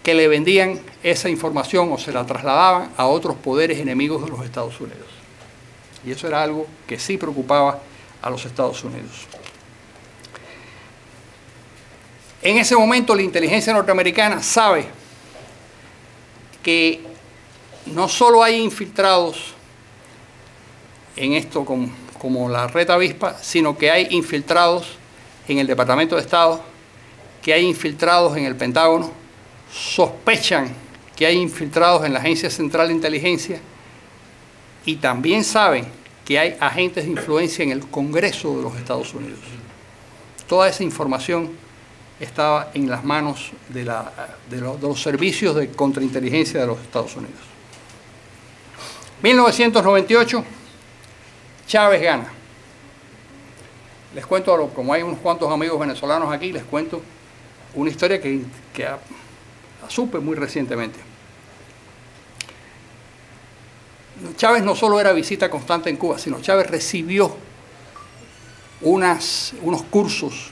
que le vendían esa información o se la trasladaban a otros poderes enemigos de los Estados Unidos. Y eso era algo que sí preocupaba a los Estados Unidos. En ese momento la inteligencia norteamericana sabe que no solo hay infiltrados en esto como la red avispa, sino que hay infiltrados en el Departamento de Estado, que hay infiltrados en el Pentágono, sospechan que hay infiltrados en la Agencia Central de Inteligencia y también saben que hay agentes de influencia en el Congreso de los Estados Unidos. Toda esa información estaba en las manos de los servicios de contrainteligencia de los Estados Unidos. 1998, Chávez gana. Les cuento, como hay unos cuantos amigos venezolanos aquí, les cuento una historia que la supe muy recientemente. Chávez no solo era visita constante en Cuba, sino Chávez recibió unos cursos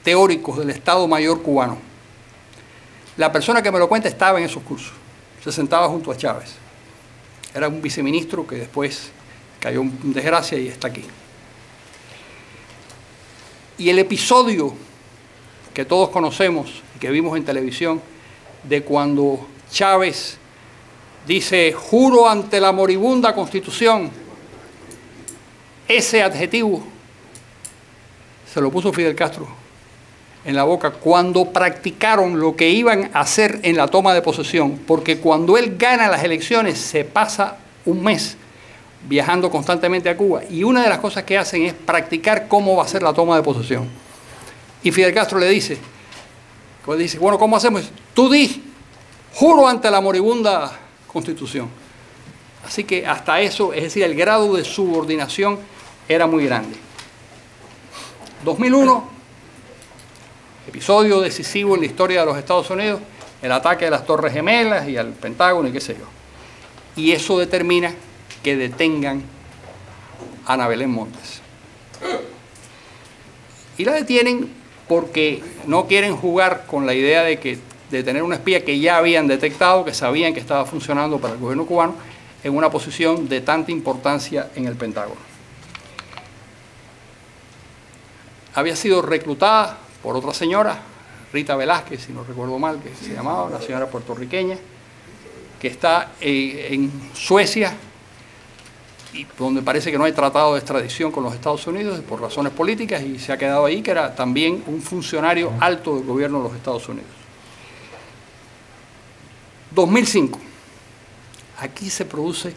teóricos del Estado Mayor cubano. La persona que me lo cuenta estaba en esos cursos, se sentaba junto a Chávez. Era un viceministro que después cayó en desgracia y está aquí. Y el episodio que todos conocemos y que vimos en televisión de cuando Chávez dice, juro ante la moribunda Constitución, ese adjetivo se lo puso Fidel Castro en la boca cuando practicaron lo que iban a hacer en la toma de posesión, porque cuando él gana las elecciones se pasa un mes viajando constantemente a Cuba y una de las cosas que hacen es practicar cómo va a ser la toma de posesión. Y Fidel Castro le dice, bueno, ¿cómo hacemos? Tú di, juro ante la moribunda Constitución. Así que hasta eso, es decir, el grado de subordinación era muy grande. 2001, episodio decisivo en la historia de los Estados Unidos, el ataque a las Torres Gemelas y al Pentágono y qué sé yo. Y eso determina que detengan a Ana Belén Montes. Y la detienen porque no quieren jugar con la idea de tener una espía que ya habían detectado, que sabían que estaba funcionando para el gobierno cubano, en una posición de tanta importancia en el Pentágono. Había sido reclutada por otra señora, Rita Velázquez, si no recuerdo mal, que se llamaba, una señora puertorriqueña, que está en Suecia, y donde parece que no hay tratado de extradición con los Estados Unidos por razones políticas, y se ha quedado ahí, que era también un funcionario alto del gobierno de los Estados Unidos. 2005. Aquí se produce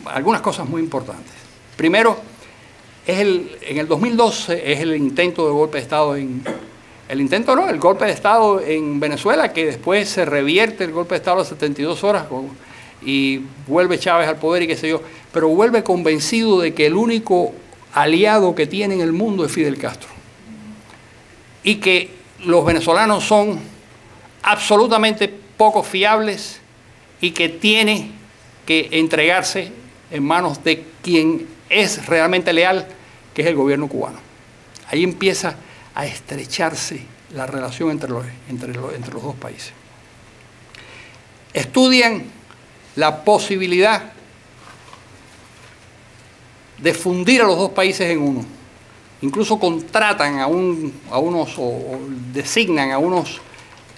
algunas cosas muy importantes. Primero, en el 2012 es el intento de golpe de Estado el golpe de Estado en Venezuela, que después se revierte el golpe de Estado a las 72 horas y vuelve Chávez al poder y qué sé yo, pero vuelve convencido de que el único aliado que tiene en el mundo es Fidel Castro y que los venezolanos son absolutamente poco fiables y que tiene que entregarse en manos de quien es realmente leal, que es el gobierno cubano. Ahí empieza a estrecharse la relación entre los dos países. Estudian la posibilidad de fundir a los dos países en uno. Incluso contratan a unos o designan a unos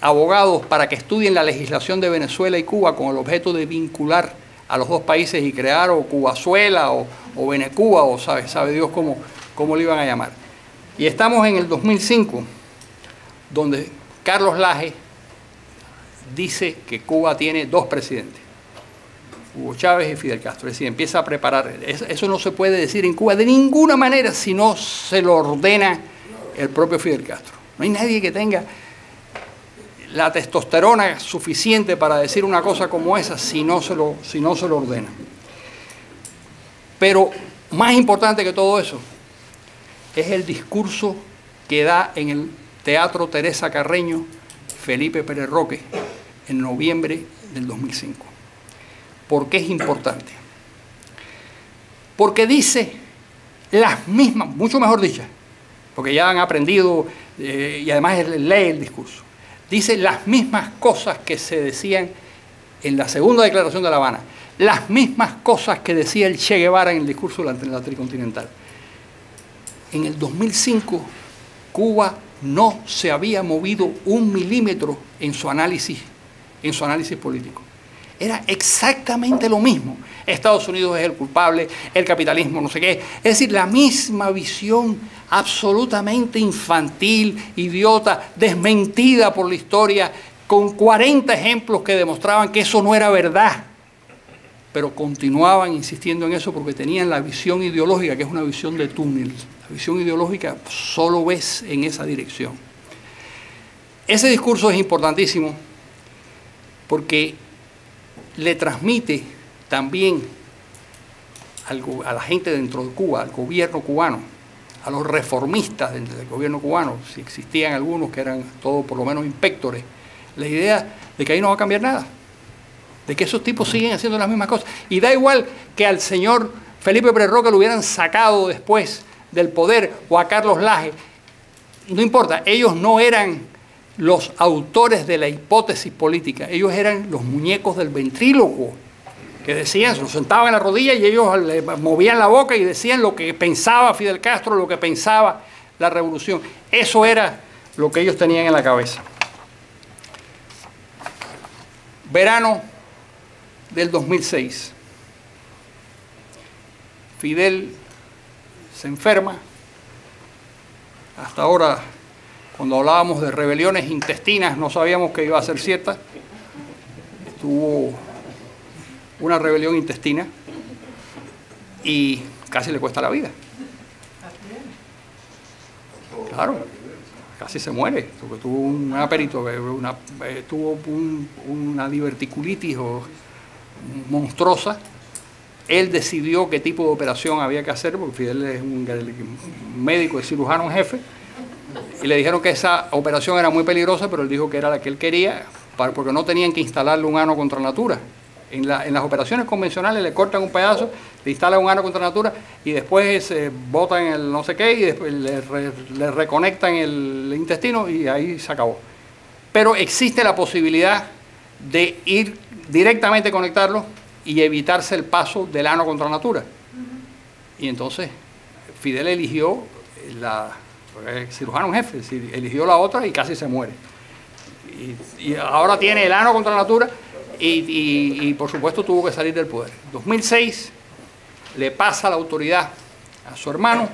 abogados para que estudien la legislación de Venezuela y Cuba con el objeto de vincular a los dos países y crear o Cubazuela o Venecuba o sabe Dios cómo le iban a llamar. Y estamos en el 2005, donde Carlos Laje dice que Cuba tiene dos presidentes, Hugo Chávez y Fidel Castro. Es decir, empieza a preparar. Eso no se puede decir en Cuba de ninguna manera si no se lo ordena el propio Fidel Castro. No hay nadie que tenga la testosterona suficiente para decir una cosa como esa si no se lo ordena. Pero más importante que todo eso es el discurso que da en el Teatro Teresa Carreño Felipe Pérez Roque en noviembre del 2005. ¿Por qué es importante? Porque dice las mismas, mucho mejor dichas, porque ya han aprendido y además lee el discurso. Dice las mismas cosas que se decían en la segunda declaración de La Habana, las mismas cosas que decía el Che Guevara en el discurso de la Tricontinental. En el 2005 Cuba no se había movido un milímetro en su análisis político. Era exactamente lo mismo. Estados Unidos es el culpable, el capitalismo, no sé qué. Es decir, la misma visión absolutamente infantil, idiota, desmentida por la historia, con 40 ejemplos que demostraban que eso no era verdad. Pero continuaban insistiendo en eso porque tenían la visión ideológica, que es una visión de túnel. La visión ideológica solo ves en esa dirección. Ese discurso es importantísimo porque le transmite también a la gente dentro de Cuba, al gobierno cubano, a los reformistas del gobierno cubano, si existían algunos que eran todos por lo menos inspectores, la idea de que ahí no va a cambiar nada, de que esos tipos siguen haciendo las mismas cosas. Y da igual que al señor Felipe Pérez Roca lo hubieran sacado después del poder o a Carlos Laje, no importa, ellos no eran los autores de la hipótesis política, ellos eran los muñecos del ventrílocuo, que decían, se los sentaban en la rodilla y ellos le movían la boca y decían lo que pensaba Fidel Castro, lo que pensaba la revolución. Eso era lo que ellos tenían en la cabeza. Verano del 2006. Fidel se enferma. Hasta ahora, cuando hablábamos de rebeliones intestinas, no sabíamos que iba a ser cierta. Tuvo una rebelión intestina y casi le cuesta la vida. Claro, casi se muere, porque tuvo tuvo una diverticulitis monstruosa. Él decidió qué tipo de operación había que hacer, porque Fidel es un médico, es cirujano en jefe, y le dijeron que esa operación era muy peligrosa, pero él dijo que era la que él quería, porque no tenían que instalarle un ano contra natura. En las operaciones convencionales le cortan un pedazo, le instalan un ano contra natura y después botan el no sé qué y después le reconectan el intestino y ahí se acabó. Pero existe la posibilidad de ir directamente a conectarlo y evitarse el paso del ano contra natura. Y entonces Fidel eligió el cirujano en jefe, es decir, eligió la otra y casi se muere. Y ahora tiene el ano contra natura. Y por supuesto tuvo que salir del poder. En 2006 le pasa la autoridad a su hermano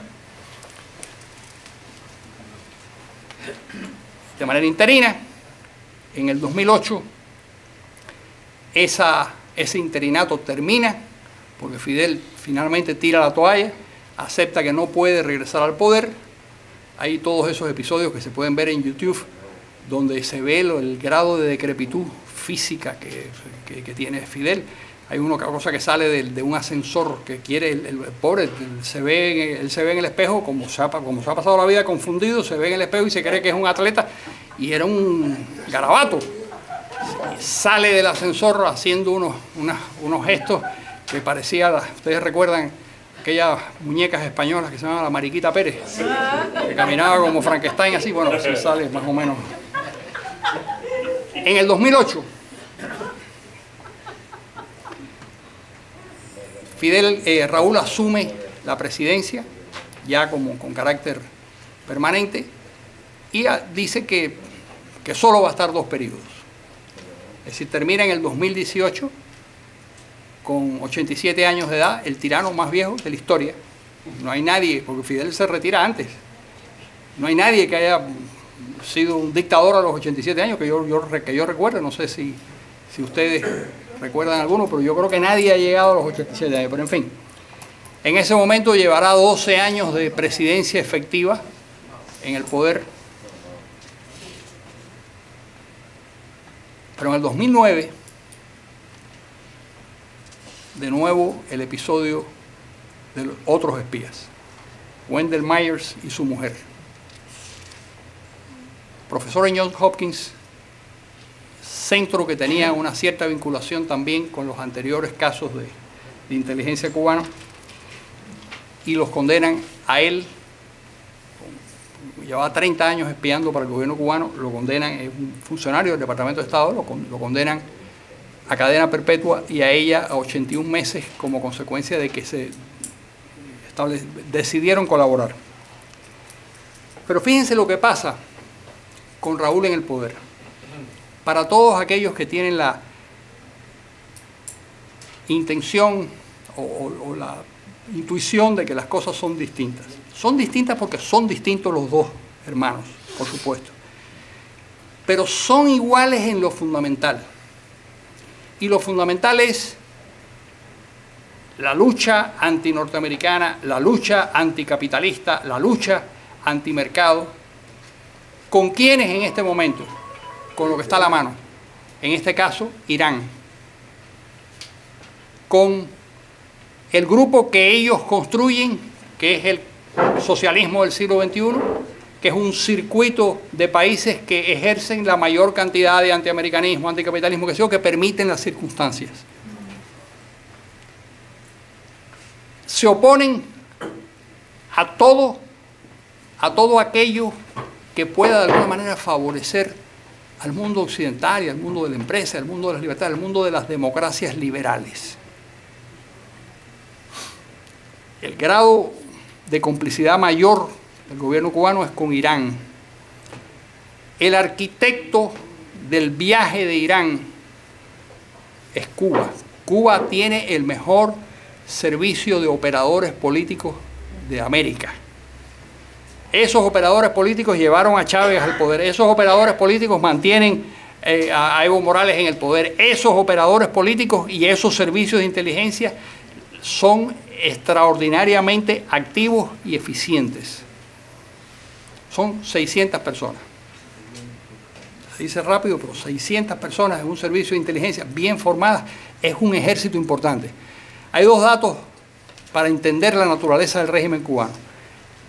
de manera interina. En el 2008 ese interinato termina porque Fidel finalmente tira la toalla, acepta que no puede regresar al poder. Hay todos esos episodios que se pueden ver en YouTube donde se ve el grado de decrepitud física que tiene Fidel. Hay una cosa que sale de un ascensor que quiere el pobre, él se ve en el espejo como se ha pasado la vida confundido, se ve en el espejo y se cree que es un atleta y era un garabato. Sale del ascensor haciendo unos gestos que parecía, ustedes recuerdan aquellas muñecas españolas que se llamaban la Mariquita Pérez, que caminaba como Frankenstein así, bueno, así sale más o menos. En el 2008, Raúl asume la presidencia, ya con carácter permanente, y dice que solo va a estar 2 periodos. Es decir, termina en el 2018, con 87 años de edad, el tirano más viejo de la historia. No hay nadie, porque Fidel se retira antes, no hay nadie que haya sido un dictador a los 87 años, que yo recuerdo, no sé si ustedes recuerdan alguno, pero yo creo que nadie ha llegado a los 87 años, pero en fin. En ese momento llevará 12 años de presidencia efectiva en el poder. Pero en el 2009, de nuevo el episodio de los otros espías, Wendell Myers y su mujer. Profesor en Johns Hopkins, centro que tenía una cierta vinculación también con los anteriores casos de inteligencia cubana, y los condenan a él, llevaba 30 años espiando para el gobierno cubano, lo condenan, es un funcionario del Departamento de Estado, lo condenan a cadena perpetua y a ella a 81 meses como consecuencia de que decidieron colaborar. Pero fíjense lo que pasa con Raúl en el poder. Para todos aquellos que tienen la intención o la intuición de que las cosas son distintas. Son distintas porque son distintos los dos hermanos, por supuesto. Pero son iguales en lo fundamental. Y lo fundamental es la lucha antinorteamericana, la lucha anticapitalista, la lucha antimercado. ¿Con quiénes en este momento? Con lo que está a la mano. En este caso, Irán. Con el grupo que ellos construyen, que es el socialismo del siglo XXI, que es un circuito de países que ejercen la mayor cantidad de antiamericanismo, anticapitalismo, que permiten las circunstancias. Se oponen a todo aquello que pueda de alguna manera favorecer al mundo occidental y al mundo de la empresa, al mundo de las libertades, al mundo de las democracias liberales. El grado de complicidad mayor del gobierno cubano es con Irán. El arquitecto del viaje de Irán es Cuba. Cuba tiene el mejor servicio de operadores políticos de América. Esos operadores políticos llevaron a Chávez al poder. Esos operadores políticos mantienen a Evo Morales en el poder. Esos operadores políticos y esos servicios de inteligencia son extraordinariamente activos y eficientes. Son 600 personas. Se dice rápido, pero 600 personas en un servicio de inteligencia bien formadas es un ejército importante. Hay dos datos para entender la naturaleza del régimen cubano.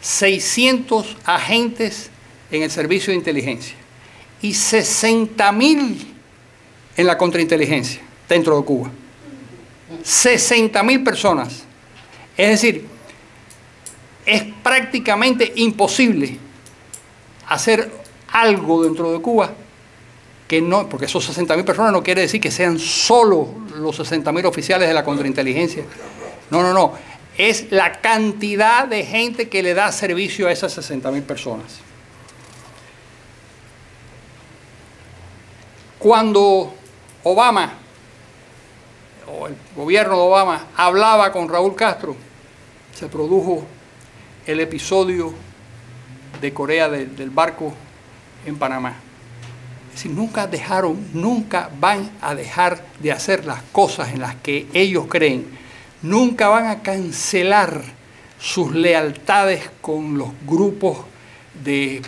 600 agentes en el servicio de inteligencia y 60.000 en la contrainteligencia dentro de Cuba. 60.000 personas. Es decir, es prácticamente imposible hacer algo dentro de Cuba que no, porque esos 60.000 personas no quiere decir que sean solo los 60.000 oficiales de la contrainteligencia. No, no, no. Es la cantidad de gente que le da servicio a esas 60.000 personas. Cuando Obama, o el gobierno de Obama, hablaba con Raúl Castro, se produjo el episodio de Corea del barco en Panamá. Es decir, nunca van a dejar de hacer las cosas en las que ellos creen. Nunca van a cancelar sus lealtades con los grupos de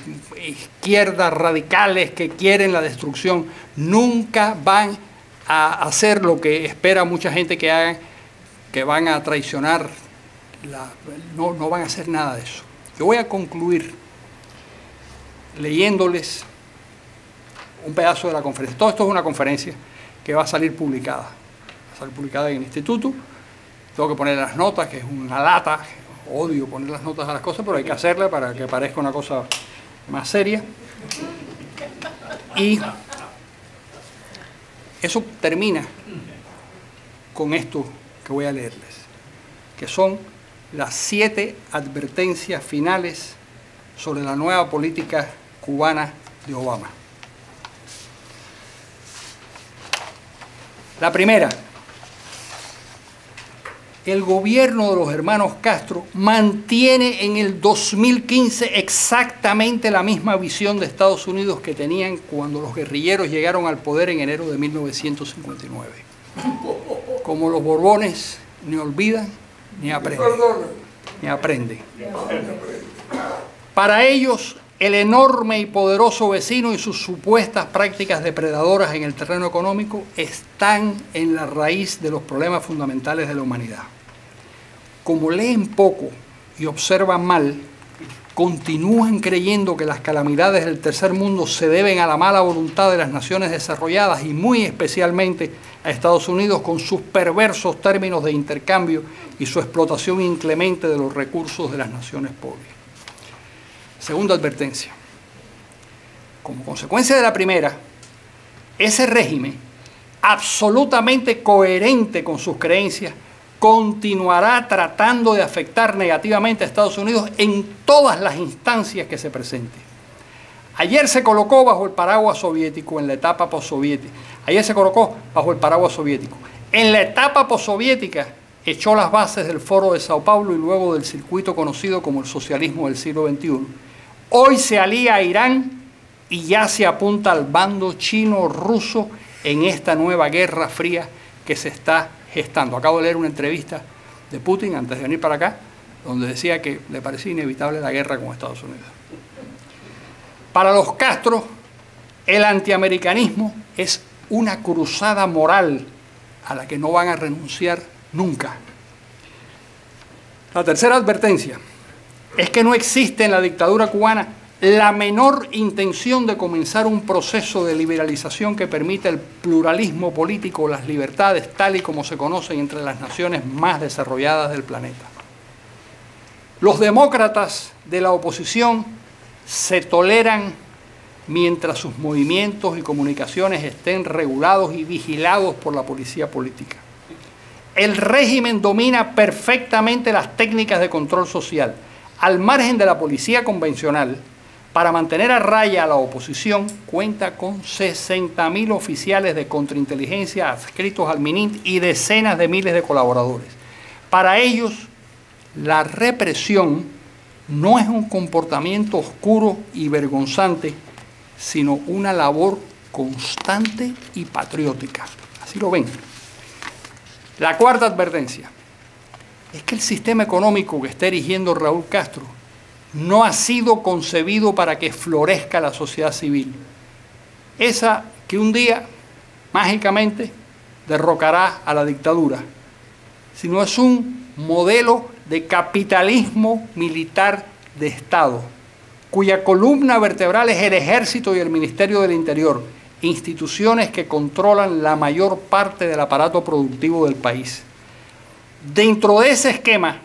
izquierda radicales que quieren la destrucción. Nunca van a hacer lo que espera mucha gente que hagan, que van a traicionar. No van a hacer nada de eso. Yo voy a concluir leyéndoles un pedazo de la conferencia. Todo esto es una conferencia que va a salir publicada. Va a salir publicada en el instituto. Tengo que poner las notas, que es una lata. Odio poner las notas a las cosas, pero hay que hacerla para que parezca una cosa más seria. Y eso termina con esto que voy a leerles, que son las 7 advertencias finales sobre la nueva política cubana de Obama. La primera: el gobierno de los hermanos Castro mantiene en el 2015 exactamente la misma visión de Estados Unidos que tenían cuando los guerrilleros llegaron al poder en enero de 1959. Como los Borbones, ni olvidan ni aprenden. Para ellos, el enorme y poderoso vecino y sus supuestas prácticas depredadoras en el terreno económico están en la raíz de los problemas fundamentales de la humanidad. Como leen poco y observan mal, continúan creyendo que las calamidades del tercer mundo se deben a la mala voluntad de las naciones desarrolladas y muy especialmente a Estados Unidos con sus perversos términos de intercambio y su explotación inclemente de los recursos de las naciones pobres. Segunda advertencia. Como consecuencia de la primera, ese régimen, absolutamente coherente con sus creencias, continuará tratando de afectar negativamente a Estados Unidos en todas las instancias que se presenten. Ayer se colocó bajo el paraguas soviético en la etapa postsoviética. Ayer se colocó bajo el paraguas soviético. En la etapa postsoviética echó las bases del Foro de Sao Paulo y luego del circuito conocido como el socialismo del siglo XXI. Hoy se alía a Irán y ya se apunta al bando chino-ruso en esta nueva guerra fría que se está gestando. Acabo de leer una entrevista de Putin antes de venir para acá, donde decía que le parecía inevitable la guerra con Estados Unidos. Para los Castro, el antiamericanismo es una cruzada moral a la que no van a renunciar nunca. La tercera advertencia es que no existe en la dictadura cubana la menor intención de comenzar un proceso de liberalización que permita el pluralismo político o las libertades tal y como se conocen entre las naciones más desarrolladas del planeta. Los demócratas de la oposición se toleran mientras sus movimientos y comunicaciones estén regulados y vigilados por la policía política. El régimen domina perfectamente las técnicas de control social. Al margen de la policía convencional, para mantener a raya a la oposición, cuenta con 60.000 oficiales de contrainteligencia adscritos al MININT y decenas de miles de colaboradores. Para ellos, la represión no es un comportamiento oscuro y vergonzante, sino una labor constante y patriótica. Así lo ven. La cuarta advertencia es que el sistema económico que está erigiendo Raúl Castro no ha sido concebido para que florezca la sociedad civil. Esa que un día, mágicamente, derrocará a la dictadura, sino es un modelo de capitalismo militar de Estado, cuya columna vertebral es el Ejército y el Ministerio del Interior, instituciones que controlan la mayor parte del aparato productivo del país. Dentro de ese esquema,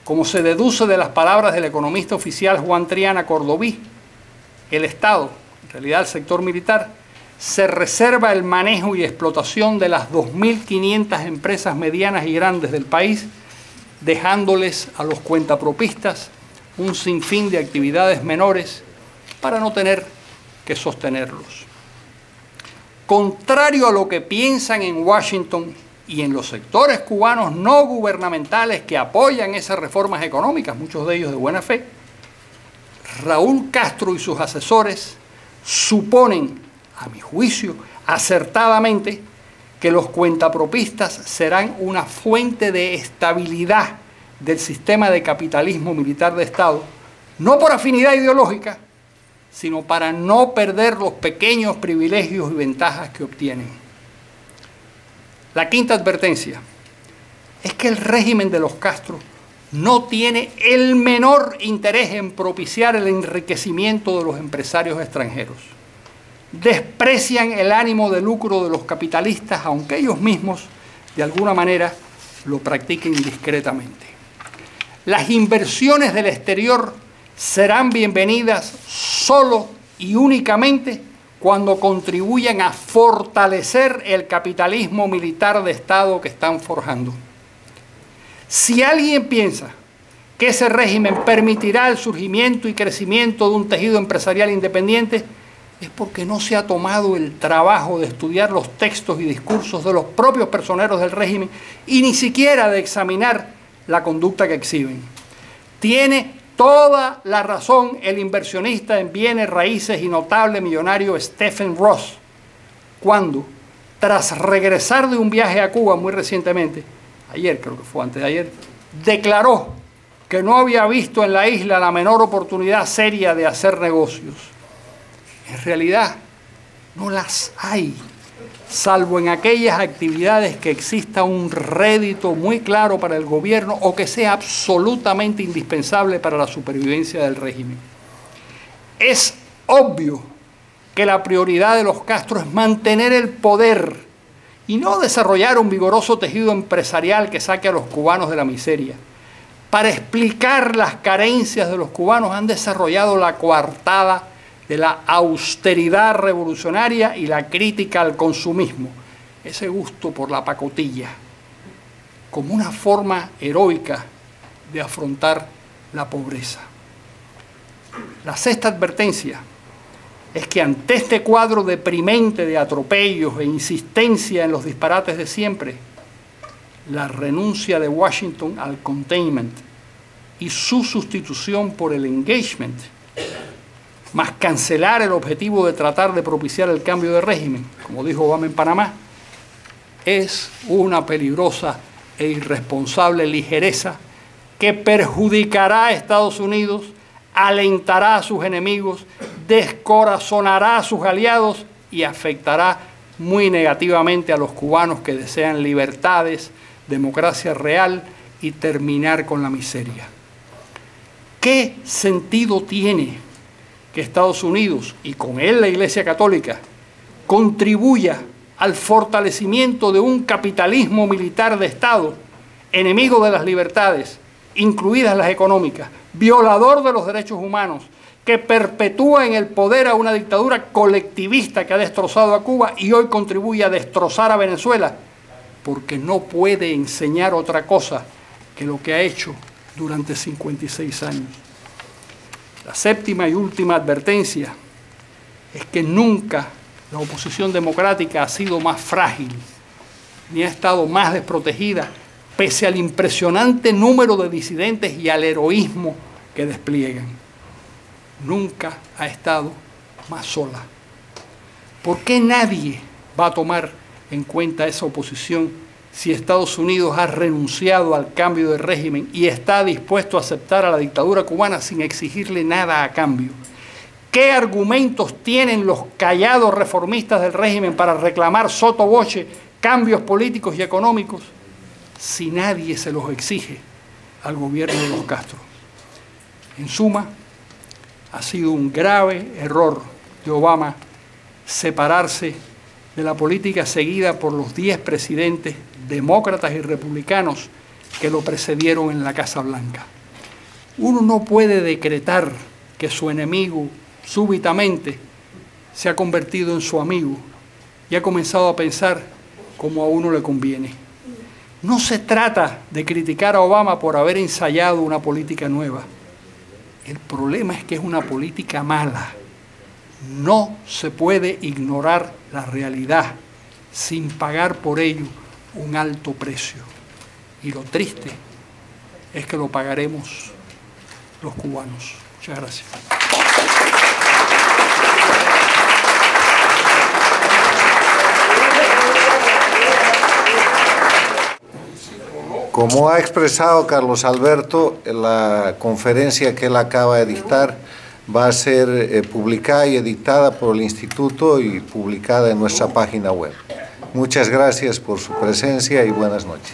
como se deduce de las palabras del economista oficial Juan Triana Cordoví, el Estado, en realidad el sector militar, se reserva el manejo y explotación de las 2.500 empresas medianas y grandes del país, dejándoles a los cuentapropistas un sinfín de actividades menores para no tener que sostenerlos. Contrario a lo que piensan en Washington y en los sectores cubanos no gubernamentales que apoyan esas reformas económicas, muchos de ellos de buena fe, Raúl Castro y sus asesores suponen, a mi juicio, acertadamente, que los cuentapropistas serán una fuente de estabilidad del sistema de capitalismo militar de Estado, no por afinidad ideológica, sino para no perder los pequeños privilegios y ventajas que obtienen. La quinta advertencia es que el régimen de los Castro no tiene el menor interés en propiciar el enriquecimiento de los empresarios extranjeros. Desprecian el ánimo de lucro de los capitalistas, aunque ellos mismos, de alguna manera, lo practiquen discretamente. Las inversiones del exterior serán bienvenidas solo y únicamente cuando contribuyan a fortalecer el capitalismo militar de Estado que están forjando. Si alguien piensa que ese régimen permitirá el surgimiento y crecimiento de un tejido empresarial independiente, es porque no se ha tomado el trabajo de estudiar los textos y discursos de los propios personeros del régimen y ni siquiera de examinar la conducta que exhiben. Tiene toda la razón el inversionista en bienes raíces y notable millonario Stephen Ross, cuando, tras regresar de un viaje a Cuba muy recientemente, ayer creo que fue antes de ayer, declaró que no había visto en la isla la menor oportunidad seria de hacer negocios. En realidad, no las hay, salvo en aquellas actividades que exista un rédito muy claro para el gobierno o que sea absolutamente indispensable para la supervivencia del régimen. Es obvio que la prioridad de los Castro es mantener el poder y no desarrollar un vigoroso tejido empresarial que saque a los cubanos de la miseria. Para explicar las carencias de los cubanos han desarrollado la coartada de la austeridad revolucionaria y la crítica al consumismo, ese gusto por la pacotilla. como una forma heroica de afrontar la pobreza. La sexta advertencia es que ante este cuadro deprimente de atropellos e insistencia en los disparates de siempre, la renuncia de Washington al containment y su sustitución por el engagement, más cancelar el objetivo de tratar de propiciar el cambio de régimen, como dijo Obama en Panamá, es una peligrosa e irresponsable ligereza que perjudicará a Estados Unidos, alentará a sus enemigos, descorazonará a sus aliados y afectará muy negativamente a los cubanos que desean libertades, democracia real y terminar con la miseria. ¿Qué sentido tiene que Estados Unidos, y con él la Iglesia Católica, contribuya al fortalecimiento de un capitalismo militar de Estado, enemigo de las libertades, incluidas las económicas, violador de los derechos humanos, que perpetúa en el poder a una dictadura colectivista que ha destrozado a Cuba y hoy contribuye a destrozar a Venezuela, porque no puede enseñar otra cosa que lo que ha hecho durante 56 años. La séptima y última advertencia es que nunca la oposición democrática ha sido más frágil, ni ha estado más desprotegida, pese al impresionante número de disidentes y al heroísmo que despliegan. Nunca ha estado más sola. ¿Por qué nadie va a tomar en cuenta esa oposición si Estados Unidos ha renunciado al cambio de régimen y está dispuesto a aceptar a la dictadura cubana sin exigirle nada a cambio? ¿Qué argumentos tienen los callados reformistas del régimen para reclamar sotto voce cambios políticos y económicos si nadie se los exige al gobierno de los Castro? En suma, ha sido un grave error de Obama separarse de la política seguida por los 10 presidentes demócratas y republicanos que lo precedieron en la Casa Blanca. Uno no puede decretar que su enemigo súbitamente se ha convertido en su amigo y ha comenzado a pensar como a uno le conviene. No se trata de criticar a Obama por haber ensayado una política nueva. El problema es que es una política mala. No se puede ignorar la realidad sin pagar por ello un alto precio. Y lo triste es que lo pagaremos los cubanos. Muchas gracias. Como ha expresado Carlos Alberto, la conferencia que él acaba de dictar va a ser publicada y editada por el Instituto y publicada en nuestra página web. Muchas gracias por su presencia y buenas noches.